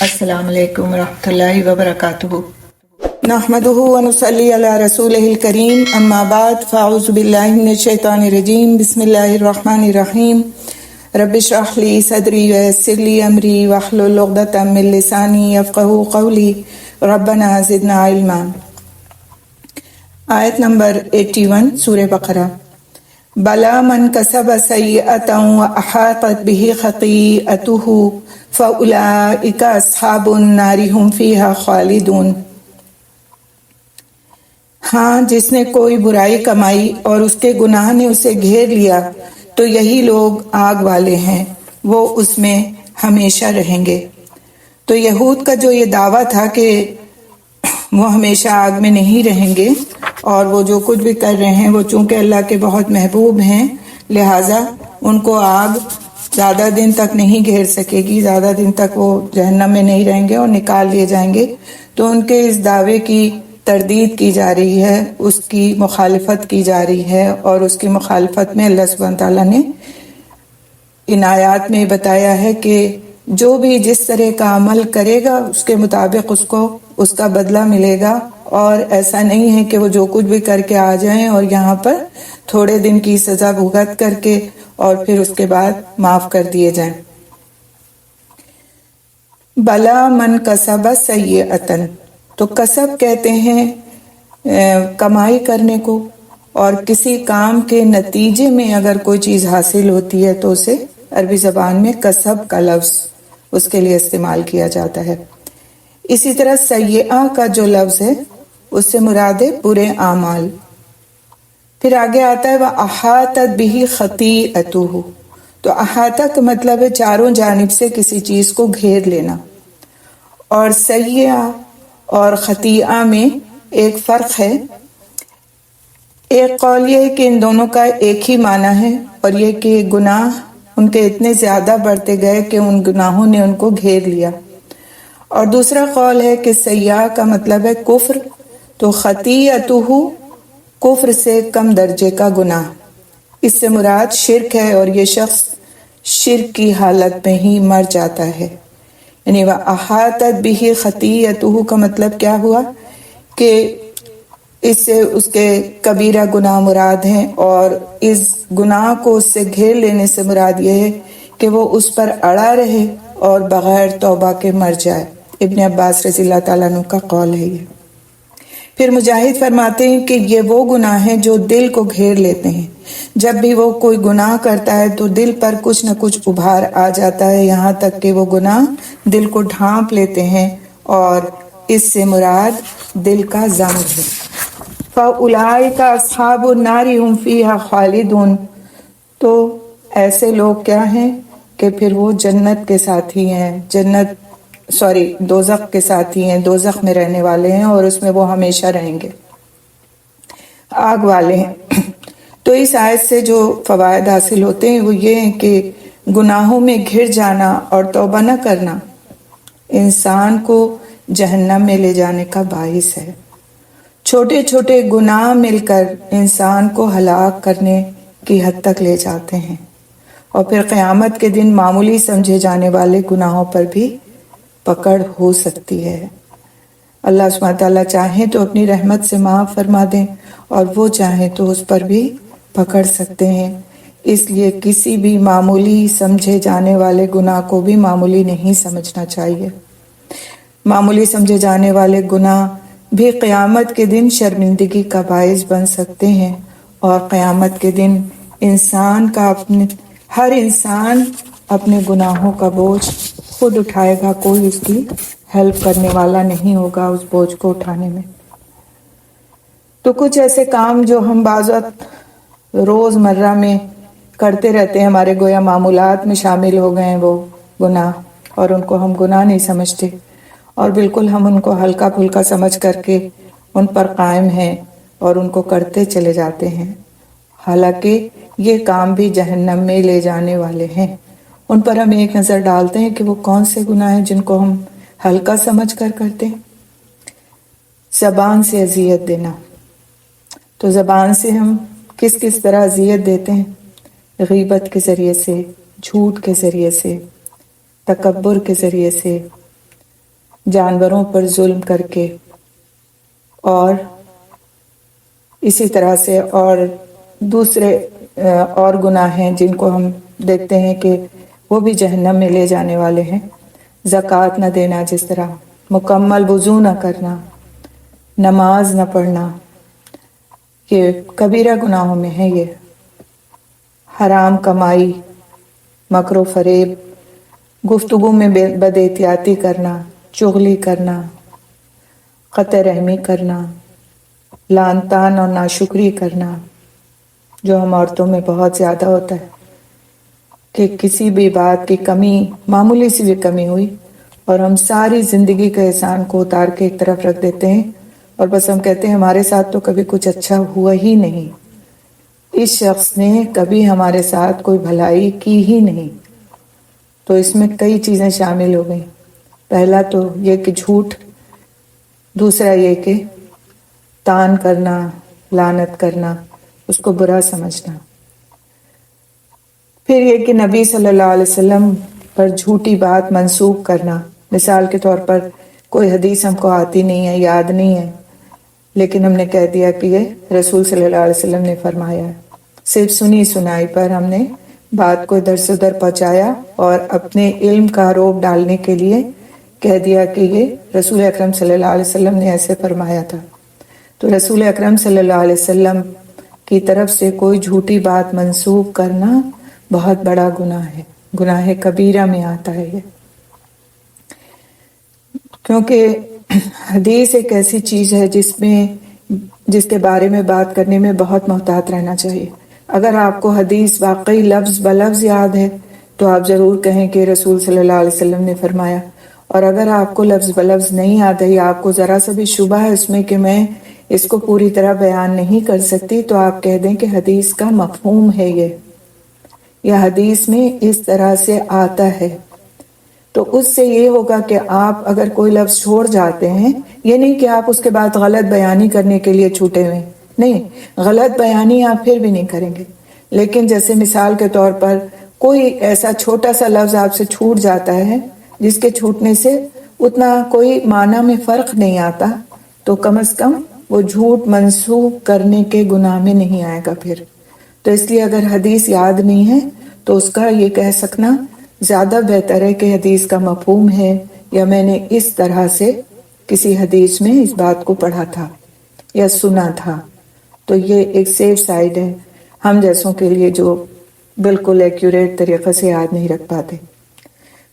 السلام علیکم ورحمۃ اللہ وبرکاتہ۔ نحمده ونصلي على رسوله الكريم اما بعد فاعوذ بالله من الشیطان الرجیم بسم اللہ الرحمن الرحیم رب اشرح لي صدری ويسر لي امری واحلل عقدۃ من لسانی یفقهوا قولی ربنا زدنا علما۔ آیت نمبر 81 سورہ بقرہ۔ بلا من کسب سیئۃ واحاطت به خطیئته فاولئک اصحاب النار هم فیہا خالدون۔ ہاں، جس نے کوئی برائی کمائی اور اس کے گناہ نے اسے گھیر لیا تو یہی لوگ آگ والے ہیں، وہ اس میں ہمیشہ رہیں گے۔ تو یہود کا جو یہ دعویٰ تھا کہ وہ ہمیشہ آگ میں نہیں رہیں گے اور وہ جو کچھ بھی کر رہے ہیں وہ چونکہ اللہ کے بہت محبوب ہیں لہٰذا ان کو آگ زیادہ دن تک نہیں گھیر سکے گی، زیادہ دن تک وہ جہنم میں نہیں رہیں گے اور نکال لیے جائیں گے۔ تو ان کے اس دعوے کی تردید کی جا رہی ہے، اس کی مخالفت کی جا رہی ہے، اور اس کی مخالفت میں اللہ سبحانہ تعالیٰ نے ان آیات میں بتایا ہے کہ جو بھی جس طرح کا عمل کرے گا اس کے مطابق اس کو اس کا بدلہ ملے گا، اور ایسا نہیں ہے کہ وہ جو کچھ بھی کر کے آ جائیں اور یہاں پر تھوڑے دن کی سزا بھگت کر کے اور پھر اس کے بعد معاف کر دیے جائیں۔ بلا من کسب سیئۃ، تو کسب کہتے ہیں کمائی کرنے کو، اور کسی کام کے نتیجے میں اگر کوئی چیز حاصل ہوتی ہے تو اسے عربی زبان میں کسب کا لفظ اس کے لیے استعمال کیا جاتا ہے۔ اسی طرح سیئہ کا جو لفظ ہے اس سے مراد ہے برے اعمال۔ پھر آگے آتا ہے وَأَحَاطَتْ بِهِ خَطِیئَتُهُ، تو احاطہ کا مطلب ہے چاروں جانب سے کسی چیز کو گھیر لینا، اور سیئہ اور خطیئہ میں ایک فرق ہے۔ ایک قول یہ ہے کہ ان دونوں کا ایک ہی معنی ہے، اور یہ کہ گناہ ان کے اتنے زیادہ بڑھتے گئے کہ ان گناہوں نے ان کو گھیر لیا، اور دوسرا قول ہے کہ سیئہ کا مطلب ہے کفر، تو خطیئتہ کفر سے کم درجے کا گناہ، اس سے مراد شرک ہے، اور یہ شخص شرک کی حالت میں ہی مر جاتا ہے۔ یعنی وَأَحَاطَتْ بِهِ خَطِیئَتُهُ کا مطلب کیا ہوا کہ اس سے اس کے کبیرہ گناہ مراد ہیں، اور اس گناہ کو اس سے گھیر لینے سے مراد یہ ہے کہ وہ اس پر اڑا رہے اور بغیر توبہ کے مر جائے۔ ابن عباس رضی اللہ تعالیٰ عنہ کا قول ہے یہ۔ پھر مجاہد فرماتے ہیں کہ یہ وہ گناہ ہیں جو دل کو گھیر لیتے ہیں، جب بھی وہ کوئی گناہ کرتا ہے تو دل پر کچھ نہ کچھ ابھار آ جاتا ہے، یہاں تک کہ وہ گناہ دل کو ڈھانپ لیتے ہیں، اور اس سے مراد دل کا زنگ ہے۔ فَأُولَٰئِکَ أَصْحَابُ النَّارِ هُمْ فِیہَا خَالِدُونَ، تو ایسے لوگ کیا ہیں کہ پھر وہ جنت کے ساتھی ہیں، دوزخ کے ساتھی ہیں، دوزخ میں رہنے والے ہیں، اور اس میں وہ ہمیشہ رہیں گے، آگ والے ہیں۔ تو اس آیت سے جو فوائد حاصل ہوتے ہیں وہ یہ ہیں کہ گناہوں میں گھر جانا اور توبہ نہ کرنا انسان کو جہنم میں لے جانے کا باعث ہے۔ چھوٹے چھوٹے گناہ مل کر انسان کو ہلاک کرنے کی حد تک لے جاتے ہیں، اور پھر قیامت کے دن معمولی سمجھے جانے والے گناہوں پر بھی پکڑ ہو سکتی ہے۔ اللہ سبحانہ تعالیٰ چاہیں تو اپنی رحمت سے معاف فرما دیں، اور وہ چاہیں تو اس پر بھی پکڑ سکتے ہیں۔ اس لیے کسی بھی معمولی سمجھے جانے والے گناہ کو بھی معمولی نہیں سمجھنا چاہیے۔ معمولی سمجھے جانے والے گناہ بھی قیامت کے دن شرمندگی کا باعث بن سکتے ہیں، اور قیامت کے دن ہر انسان اپنے گناہوں کا بوجھ خود اٹھائے گا، کوئی اس کی ہیلپ کرنے والا نہیں ہوگا اس بوجھ کو اٹھانے میں۔ تو کچھ ایسے کام جو ہم بعض وقت روز مرہ میں کرتے رہتے ہیں، ہمارے گویا معمولات میں شامل ہو گئے ہیں وہ گناہ، اور ان کو ہم گناہ نہیں سمجھتے، اور بالکل ہم ان کو ہلکا پھلکا سمجھ کر کے ان پر قائم ہیں اور ان کو کرتے چلے جاتے ہیں، حالانکہ یہ کام بھی جہنم میں لے جانے والے ہیں۔ ان پر ہم ایک نظر ڈالتے ہیں کہ وہ کون سے گناہ ہیں جن کو ہم ہلکا سمجھ کر کرتے ہیں۔ زبان سے اذیت دینا، تو زبان سے ہم کس طرح اذیت دیتے ہیں؟ غیبت کے ذریعے سے، جھوٹ کے ذریعے سے، تکبر کے ذریعے سے، جانوروں پر ظلم کر کے، اور اسی طرح سے اور دوسرے اور گناہ ہیں جن کو ہم دیکھتے ہیں کہ وہ بھی جہنم میں لے جانے والے ہیں۔ زکوٰۃ نہ دینا، جس طرح مکمل وضو نہ کرنا، نماز نہ پڑھنا، یہ کبیرہ گناہوں میں ہے۔ یہ حرام کمائی، مکر و فریب، گفتگو میں بد احتیاطی کرنا، چغلی کرنا، قطع رحمی کرنا، لعن طعن اور ناشکری کرنا، جو ہم عورتوں میں بہت زیادہ ہوتا ہے کہ کسی بھی بات کی کمی، معمولی سی بھی کمی ہوئی اور ہم ساری زندگی کے احسان کو اتار کے ایک طرف رکھ دیتے ہیں، اور بس ہم کہتے ہیں ہمارے ساتھ تو کبھی کچھ اچھا ہوا ہی نہیں، اس شخص نے کبھی ہمارے ساتھ کوئی بھلائی کی ہی نہیں۔ تو اس میں کئی چیزیں شامل ہو گئیں۔ پہلا تو یہ کہ جھوٹ، دوسرا یہ کہ طعن کرنا، لعنت کرنا، اس کو برا سمجھنا، پھر یہ کہ نبی صلی اللہ علیہ وسلم پر جھوٹی بات منسوب کرنا۔ مثال کے طور پر کوئی حدیث ہم کو آتی نہیں ہے، یاد نہیں ہے، لیکن ہم نے کہہ دیا کہ یہ رسول صلی اللہ علیہ وسلم نے فرمایا ہے۔ صرف سنی سنائی پر ہم نے بات کو ادھر سے ادھر پہنچایا اور اپنے علم کا روب ڈالنے کے لیے کہہ دیا کہ یہ رسول اکرم صلی اللہ علیہ وسلم نے ایسے فرمایا تھا۔ تو رسول اکرم صلی اللہ علیہ وسلم کی طرف سے کوئی جھوٹی بات منسوب کرنا بہت بڑا گناہ ہے، گناہ کبیرہ میں آتا ہے یہ، کیونکہ حدیث ایک ایسی چیز ہے جس کے بارے میں بات کرنے میں بہت محتاط رہنا چاہیے۔ اگر آپ کو حدیث واقعی لفظ بلفظ یاد ہے تو آپ ضرور کہیں کہ رسول صلی اللہ علیہ وسلم نے فرمایا، اور اگر آپ کو لفظ بلفظ نہیں یاد ہے یا آپ کو ذرا سا بھی شبہ ہے اس میں کہ میں اس کو پوری طرح بیان نہیں کر سکتی، تو آپ کہہ دیں کہ حدیث کا مفہوم ہے یہ، یا حدیث میں اس طرح سے آتا ہے۔ تو اس سے یہ ہوگا کہ آپ اگر کوئی لفظ چھوڑ جاتے ہیں، یہ نہیں کہ آپ اس کے بعد غلط بیانی کرنے کے لیے چھوٹے ہوئے، نہیں، غلط بیانی آپ پھر بھی نہیں کریں گے، لیکن جیسے مثال کے طور پر کوئی ایسا چھوٹا سا لفظ آپ سے چھوٹ جاتا ہے جس کے چھوٹنے سے اتنا کوئی معنی میں فرق نہیں آتا، تو کم از کم وہ جھوٹ منسوب کرنے کے گناہ میں نہیں آئے گا پھر۔ تو اس لیے اگر حدیث یاد نہیں ہے تو اس کا یہ کہہ سکنا زیادہ بہتر ہے کہ حدیث کا مفہوم ہے، یا میں نے اس طرح سے کسی حدیث میں اس بات کو پڑھا تھا یا سنا تھا۔ تو یہ ایک سیف سائڈ ہے ہم جیسوں کے لیے جو بالکل ایکیوریٹ طریقے سے یاد نہیں رکھ پاتے۔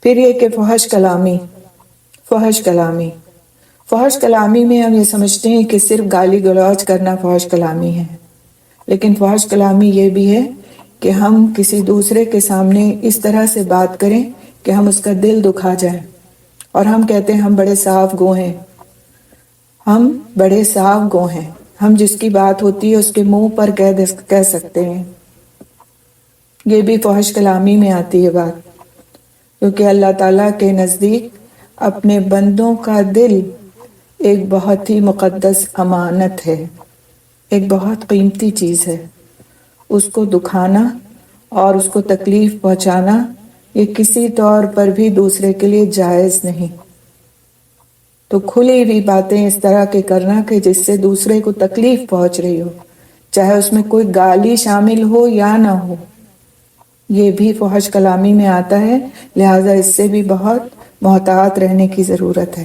پھر یہ کہ فحش کلامی میں ہم یہ سمجھتے ہیں کہ صرف گالی گلوچ کرنا فحش کلامی ہے، لیکن فحش کلامی یہ بھی ہے کہ ہم کسی دوسرے کے سامنے اس طرح سے بات کریں کہ ہم اس کا دل دکھا جائیں، اور ہم کہتے ہیں ہم بڑے صاف گو ہیں، ہم جس کی بات ہوتی ہے اس کے منہ پر کہہ سکتے ہیں۔ یہ بھی فحش کلامی میں آتی ہے بات، کیونکہ اللہ تعالیٰ کے نزدیک اپنے بندوں کا دل ایک بہت ہی مقدس امانت ہے، ایک بہت قیمتی چیز ہے۔ اس کو دکھانا اور اس کو تکلیف پہنچانا یہ کسی طور پر بھی دوسرے کے لیے جائز نہیں۔ تو کھلی ہوئی باتیں اس طرح کے کرنا کہ جس سے دوسرے کو تکلیف پہنچ رہی ہو، چاہے اس میں کوئی گالی شامل ہو یا نہ ہو، یہ بھی فحش کلامی میں آتا ہے، لہٰذا اس سے بھی بہت محتاط رہنے کی ضرورت ہے۔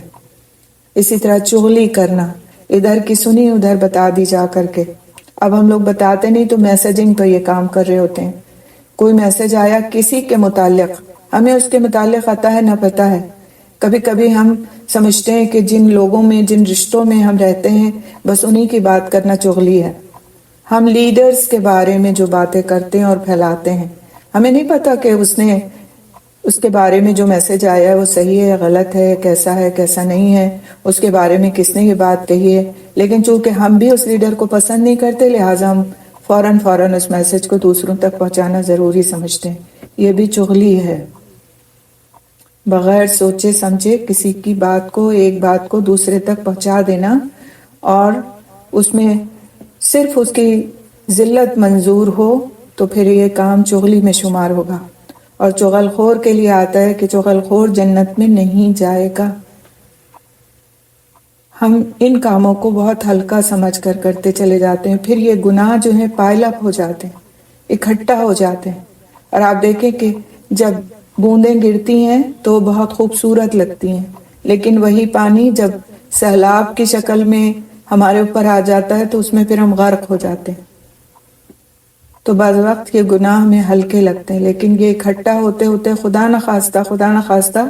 اسی طرح چغلی کرنا، ادھر کی سنی ادھر بتا دی جا کر کے۔ اب ہم لوگ بتاتے نہیں تو میسجنگ پہ یہ کام کر رہے ہوتے ہیں۔ کوئی میسج آیا کسی کے متعلق، ہمیں اس کے متعلق آتا ہے نہ پتہ ہے، کبھی کبھی ہم سمجھتے ہیں کہ جن لوگوں میں، جن رشتوں میں ہم رہتے ہیں، بس انہی کی بات کرنا چغلی ہے۔ ہم لیڈرز کے بارے میں جو باتیں کرتے ہیں اور پھیلاتے ہیں، ہمیں نہیں پتا کہ اس کے بارے میں جو میسج آیا ہے وہ صحیح ہے، غلط ہے، کیسا نہیں ہے، اس کے بارے میں کس نے یہ بات کہی ہے، لیکن چونکہ ہم بھی اس لیڈر کو پسند نہیں کرتے، لہٰذا ہم فوراً اس میسج کو دوسروں تک پہنچانا ضروری سمجھتے ہیں۔ یہ بھی چغلی ہے، بغیر سوچے سمجھے کسی کی ایک بات کو دوسرے تک پہنچا دینا، اور اس میں صرف اس کی ذلت منظور ہو تو پھر یہ کام چغلی میں شمار ہوگا، اور چغل خور کے لیے آتا ہے کہ چغل خور جنت میں نہیں جائے گا۔ ہم ان کاموں کو بہت ہلکا سمجھ کر کرتے چلے جاتے ہیں، پھر یہ گناہ جو ہیں پائل اپ ہو جاتے ہیں، اکٹھا ہو جاتے ہیں، اور آپ دیکھیں کہ جب بوندیں گرتی ہیں تو بہت خوبصورت لگتی ہیں، لیکن وہی پانی جب سیلاب کی شکل میں ہمارے اوپر آ جاتا ہے تو اس میں پھر ہم غرق ہو جاتے ہیں۔ تو بعض وقت یہ گناہ ہمیں ہلکے لگتے ہیں، لیکن یہ اکٹھا ہوتے ہوتے خدا نہ خواستہ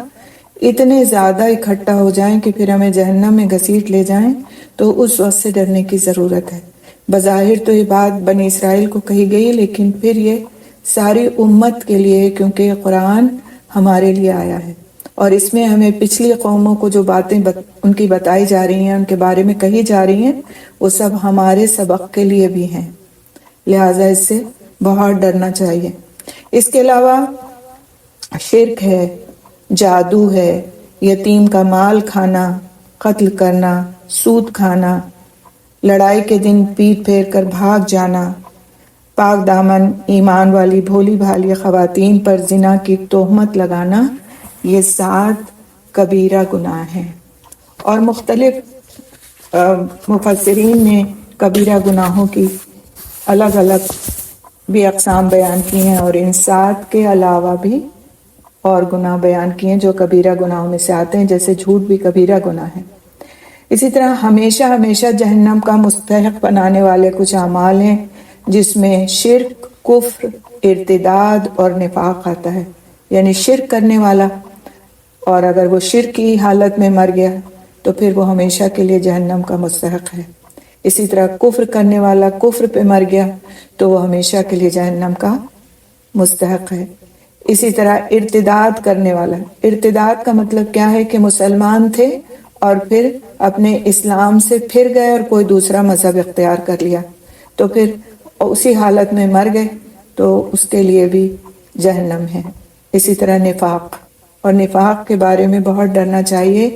اتنے زیادہ اکٹھا ہو جائیں کہ پھر ہمیں جہنم میں گھسیٹ لے جائیں، تو اس وقت سے ڈرنے کی ضرورت ہے۔ بظاہر تو یہ بات بنی اسرائیل کو کہی گئی، لیکن پھر یہ ساری امت کے لیے، کیونکہ یہ قرآن ہمارے لیے آیا ہے، اور اس میں ہمیں پچھلی قوموں کو جو باتیں ان کی بتائی جا رہی ہیں، ان کے بارے میں کہی جا رہی ہیں، وہ سب ہمارے سبق کے لیے بھی ہیں، لہٰذا اس سے بہت ڈرنا چاہیے۔ اس کے علاوہ شرک ہے، جادو ہے، یتیم کا مال کھانا، قتل کرنا، سود کھانا، لڑائی کے دن پیٹ پھیر کر بھاگ جانا، پاک دامن ایمان والی بھولی بھالی خواتین پر زنا کی تہمت لگانا، یہ 7 کبیرہ گناہ ہیں، اور مختلف مفسرین نے کبیرہ گناہوں کی الگ الگ بھی اقسام بیان کی ہیں، اور ان 7 کے علاوہ بھی اور گناہ بیان کیے ہیں جو کبیرہ گناہوں میں سے آتے ہیں، جیسے جھوٹ بھی کبیرہ گناہ ہے۔ اسی طرح ہمیشہ جہنم کا مستحق بنانے والے کچھ اعمال ہیں، جس میں شرک، کفر، ارتداد اور نفاق آتا ہے، یعنی شرک کرنے والا، اور اگر وہ شرک کی حالت میں مر گیا تو پھر وہ ہمیشہ کے لیے جہنم کا مستحق ہے۔ اسی طرح کفر کرنے والا کفر پہ مر گیا تو وہ ہمیشہ کے لیے جہنم کا مستحق ہے۔ اسی طرح ارتداد کرنے والا، ارتداد کا مطلب کیا ہے کہ مسلمان تھے اور پھر اپنے اسلام سے پھر گئے اور کوئی دوسرا مذہب اختیار کر لیا، تو پھر اسی حالت میں مر گئے تو اس کے لیے بھی جہنم ہے۔ اسی طرح نفاق، اور نفاق کے بارے میں بہت ڈرنا چاہیے،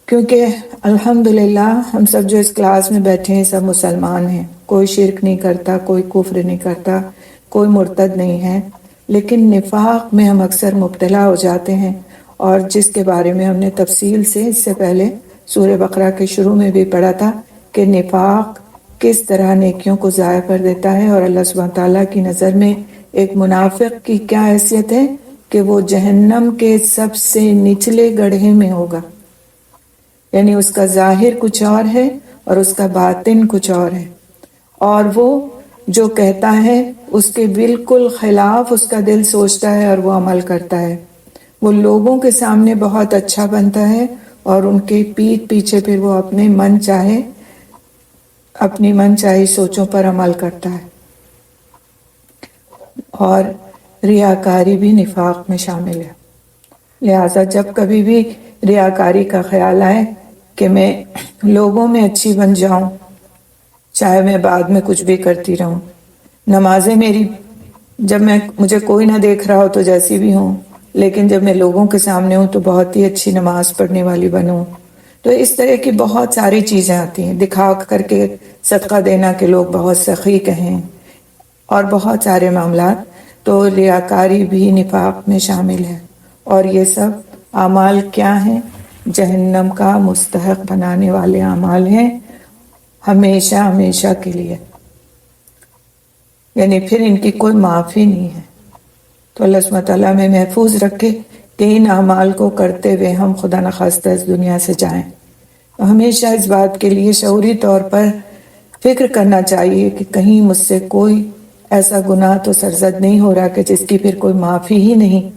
کیونکہ الحمدللہ ہم سب جو اس کلاس میں بیٹھے ہیں سب مسلمان ہیں، کوئی شرک نہیں کرتا، کوئی کفر نہیں کرتا، کوئی مرتد نہیں ہے، لیکن نفاق میں ہم اکثر مبتلا ہو جاتے ہیں، اور جس کے بارے میں ہم نے تفصیل سے اس سے پہلے سورہ بقرہ کے شروع میں بھی پڑھا تھا کہ نفاق کس طرح نیکیوں کو ضائع کر دیتا ہے، اور اللہ سبحانہ تعالیٰ کی نظر میں ایک منافق کی کیا حیثیت ہے کہ وہ جہنم کے سب سے نچلے گڑھے میں ہوگا، یعنی اس کا ظاہر کچھ اور ہے اور اس کا باطن کچھ اور ہے، اور وہ جو کہتا ہے اس کے بالکل خلاف اس کا دل سوچتا ہے اور وہ عمل کرتا ہے۔ وہ لوگوں کے سامنے بہت اچھا بنتا ہے اور ان کے پیٹھ پیچھے پھر وہ اپنی من چاہی سوچوں پر عمل کرتا ہے، اور ریاکاری بھی نفاق میں شامل ہے۔ لہٰذا جب کبھی بھی ریاکاری کا خیال آئے کہ میں لوگوں میں اچھی بن جاؤں، چاہے میں بعد میں کچھ بھی کرتی رہوں، نمازیں میری جب مجھے کوئی نہ دیکھ رہا ہو تو جیسی بھی ہوں، لیکن جب میں لوگوں کے سامنے ہوں تو بہت ہی اچھی نماز پڑھنے والی بنوں، تو اس طرح کی بہت ساری چیزیں آتی ہیں، دکھا کر کے صدقہ دینا کہ لوگ بہت سخی کہیں، اور بہت سارے معاملات، تو ریاکاری بھی نفاق میں شامل ہے، اور یہ سب اعمال کیا ہیں؟ جہنم کا مستحق بنانے والے اعمال ہیں، ہمیشہ کے لیے، یعنی پھر ان کی کوئی معافی نہیں ہے۔ تو اللہ سبحانہ تعالیٰ میں محفوظ رکھے کہ ان اعمال کو کرتے ہوئے ہم خدا نخواستہ اس دنیا سے جائیں۔ ہمیشہ اس بات کے لیے شعوری طور پر فکر کرنا چاہیے کہ کہیں مجھ سے کوئی ایسا گناہ تو سرزد نہیں ہو رہا کہ جس کی پھر کوئی معافی ہی نہیں،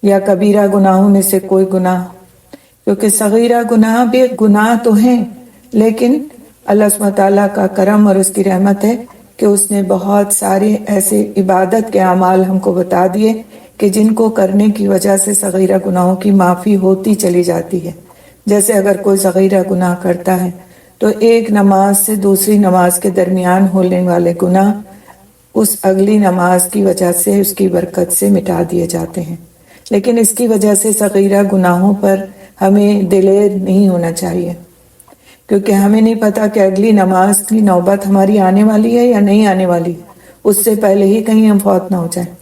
یا کبیرہ گناہوں میں سے کوئی گناہ، کیونکہ صغیرہ گناہ بھی گناہ تو ہیں، لیکن اللہ سبحانہ تعالیٰ کا کرم اور اس کی رحمت ہے کہ اس نے بہت سارے ایسے عبادت کے اعمال ہم کو بتا دیے کہ جن کو کرنے کی وجہ سے صغیرہ گناہوں کی معافی ہوتی چلی جاتی ہے۔ جیسے اگر کوئی صغیرہ گناہ کرتا ہے تو ایک نماز سے دوسری نماز کے درمیان ہونے والے گناہ اس اگلی نماز کی وجہ سے اس کی برکت سے مٹا دیے جاتے ہیں، لیکن اس کی وجہ سے صغیرہ گناہوں پر ہمیں دلیر نہیں ہونا چاہیے، کیونکہ ہمیں نہیں پتا کہ اگلی نماز کی نوبت ہماری آنے والی ہے یا نہیں آنے والی، اس سے پہلے ہی کہیں ہم فوت نہ ہو جائیں،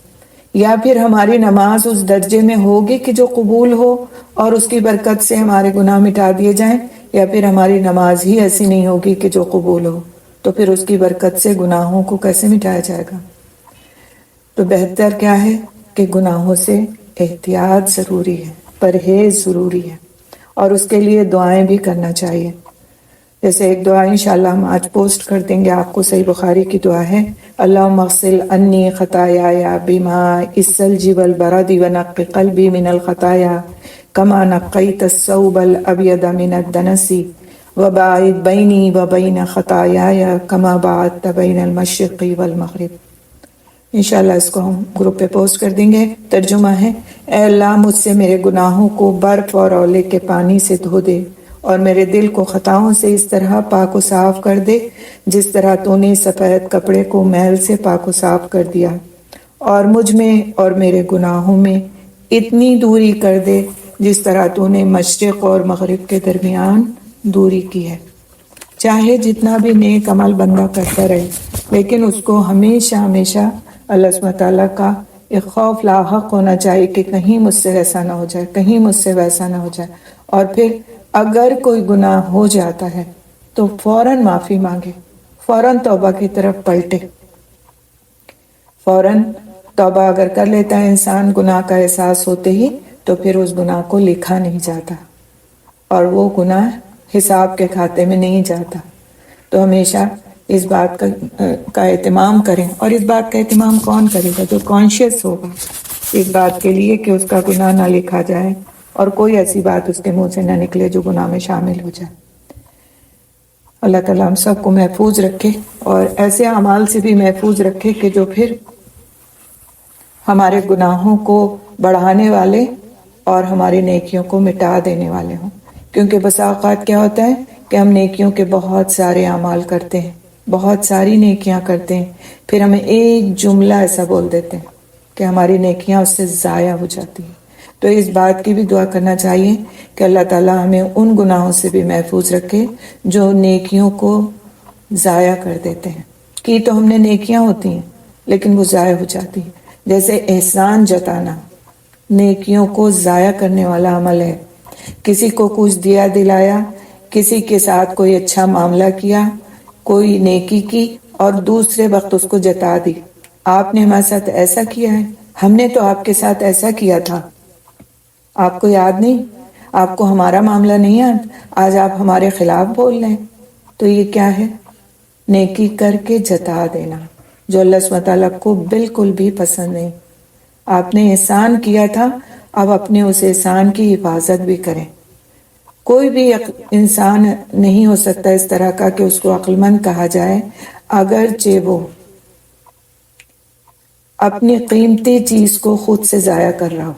یا پھر ہماری نماز اس درجے میں ہوگی کہ جو قبول ہو اور اس کی برکت سے ہمارے گناہ مٹا دیے جائیں، یا پھر ہماری نماز ہی ایسی نہیں ہوگی کہ جو قبول ہو، تو پھر اس کی برکت سے گناہوں کو کیسے مٹایا جائے گا؟ تو بہتر کیا ہے کہ گناہوں سے احتیاط ضروری ہے، پرہیز ضروری ہے، اور اس کے لیے دعائیں بھی کرنا چاہیے. جیسے ایک دعا انشاءاللہ ہم آج پوسٹ کر دیں گے آپ کو، صحیح بخاری کی دعا ہے، اللہم اغسل انی خطایایا بماء الثلج والبرد ونقی قلبی من الخطایا کما نقیت الثوب الابیض من الدنس وباعد بینی وبین خطایایا کما باعدت بین المشرق والمغرب. انشاءاللہ اس کو ہم گروپ پہ پوسٹ کر دیں گے. ترجمہ ہے، اے اللہ مجھ سے میرے گناہوں کو برف اور اولے کے پانی سے دھو دے، اور میرے دل کو خطاؤں سے اس طرح پاک و صاف کر دے جس طرح تو نے سفید کپڑے کو میل سے پاک و صاف کر دیا، اور مجھ میں اور میرے گناہوں میں اتنی دوری کر دے جس طرح تو نے مشرق اور مغرب کے درمیان دوری کی ہے. چاہے جتنا بھی نیک عمل بندہ کرتا رہے، لیکن اس کو ہمیشہ ہمیشہ اللہ سبحانہ تعالیٰ کا ایک خوف لاحق ہونا چاہیے کہ کہیں مجھ سے ایسا نہ ہو جائے، کہیں مجھ سے ویسا نہ ہو جائے. اور پھر اگر کوئی گناہ ہو جاتا ہے تو فوراً معافی مانگے، فوراً توبہ کی طرف پلٹے. فوراً توبہ اگر کر لیتا ہے انسان گناہ کا احساس ہوتے ہی، تو پھر اس گناہ کو لکھا نہیں جاتا، اور وہ گناہ حساب کے کھاتے میں نہیں جاتا. تو ہمیشہ اس بات کا اہتمام کریں. اور اس بات کا اہتمام کون کرے گا؟ جو کانشیس ہوگا اس بات کے لیے کہ اس کا گناہ نہ لکھا جائے، اور کوئی ایسی بات اس کے منہ سے نہ نکلے جو گناہ میں شامل ہو جائے. اللہ تعالیٰ ہم سب کو محفوظ رکھے، اور ایسے اعمال سے بھی محفوظ رکھے کہ جو پھر ہمارے گناہوں کو بڑھانے والے اور ہماری نیکیوں کو مٹا دینے والے ہوں. کیونکہ بسا اوقات کیا ہوتا ہے کہ ہم نیکیوں کے بہت سارے اعمال کرتے ہیں، بہت ساری نیکیاں کرتے ہیں، پھر ہمیں ایک جملہ ایسا بول دیتے ہیں کہ ہماری نیکیاں اس سے ضائع ہو جاتی ہیں. تو اس بات کی بھی دعا کرنا چاہیے کہ اللہ تعالیٰ ہمیں ان گناہوں سے بھی محفوظ رکھے جو نیکیوں کو ضائع کر دیتے ہیں. کی تو ہم نے نیکیاں ہوتی ہیں لیکن وہ ضائع ہو جاتی ہیں. جیسے احسان جتانا نیکیوں کو ضائع کرنے والا عمل ہے. کسی کو کچھ دیا دلایا، کسی کے ساتھ کوئی اچھا معاملہ کیا، کوئی نیکی کی، اور دوسرے وقت اس کو جتا دی. آپ نے ہمارے ساتھ ایسا کیا ہے، ہم نے تو آپ کے ساتھ ایسا کیا تھا، آپ کو یاد نہیں؟ آپ کو ہمارا معاملہ نہیں یاد؟ آج آپ ہمارے خلاف بول رہے ہیں. تو یہ کیا ہے؟ نیکی کر کے جتا دینا، جو اللہ سبحانہ تعالیٰ کو بالکل بھی پسند نہیں. آپ نے احسان کیا تھا، اب اپنے اس احسان کی حفاظت بھی کریں. کوئی بھی انسان نہیں ہو سکتا اس طرح کا کہ اس کو عقل مند کہا جائے اگرچہ وہ اپنی قیمتی چیز کو خود سے ضائع کر رہا ہو.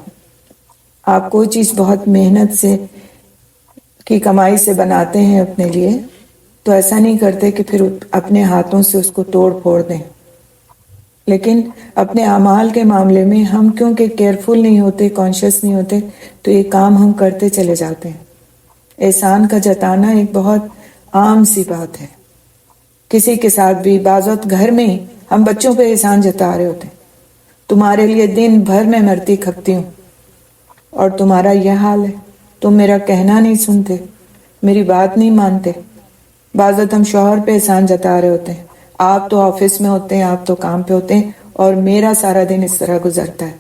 آپ کوئی چیز بہت محنت سے کی کمائی سے بناتے ہیں اپنے لیے، تو ایسا نہیں کرتے کہ پھر اپنے ہاتھوں سے اس کو توڑ پھوڑ دیں. لیکن اپنے اعمال کے معاملے میں ہم کیونکہ کیئرفل نہیں ہوتے، کانشیس نہیں ہوتے، تو یہ کام ہم کرتے چلے جاتے ہیں. احسان کا جتانا ایک بہت عام سی بات ہے. کسی کے ساتھ بھی بعض وقت گھر میں ہی ہم بچوں پہ احسان جتا رہے ہوتے ہیں، تمہارے لیے دن بھر میں مرتی کھپتی ہوں اور تمہارا یہ حال ہے، تم میرا کہنا نہیں سنتے، میری بات نہیں مانتے. بعض وقت ہم شوہر پہ احسان جتا رہے ہوتے ہیں، آپ تو آفس میں ہوتے ہیں، آپ تو کام پہ ہوتے ہیں، اور میرا سارا دن اس طرح گزرتا ہے.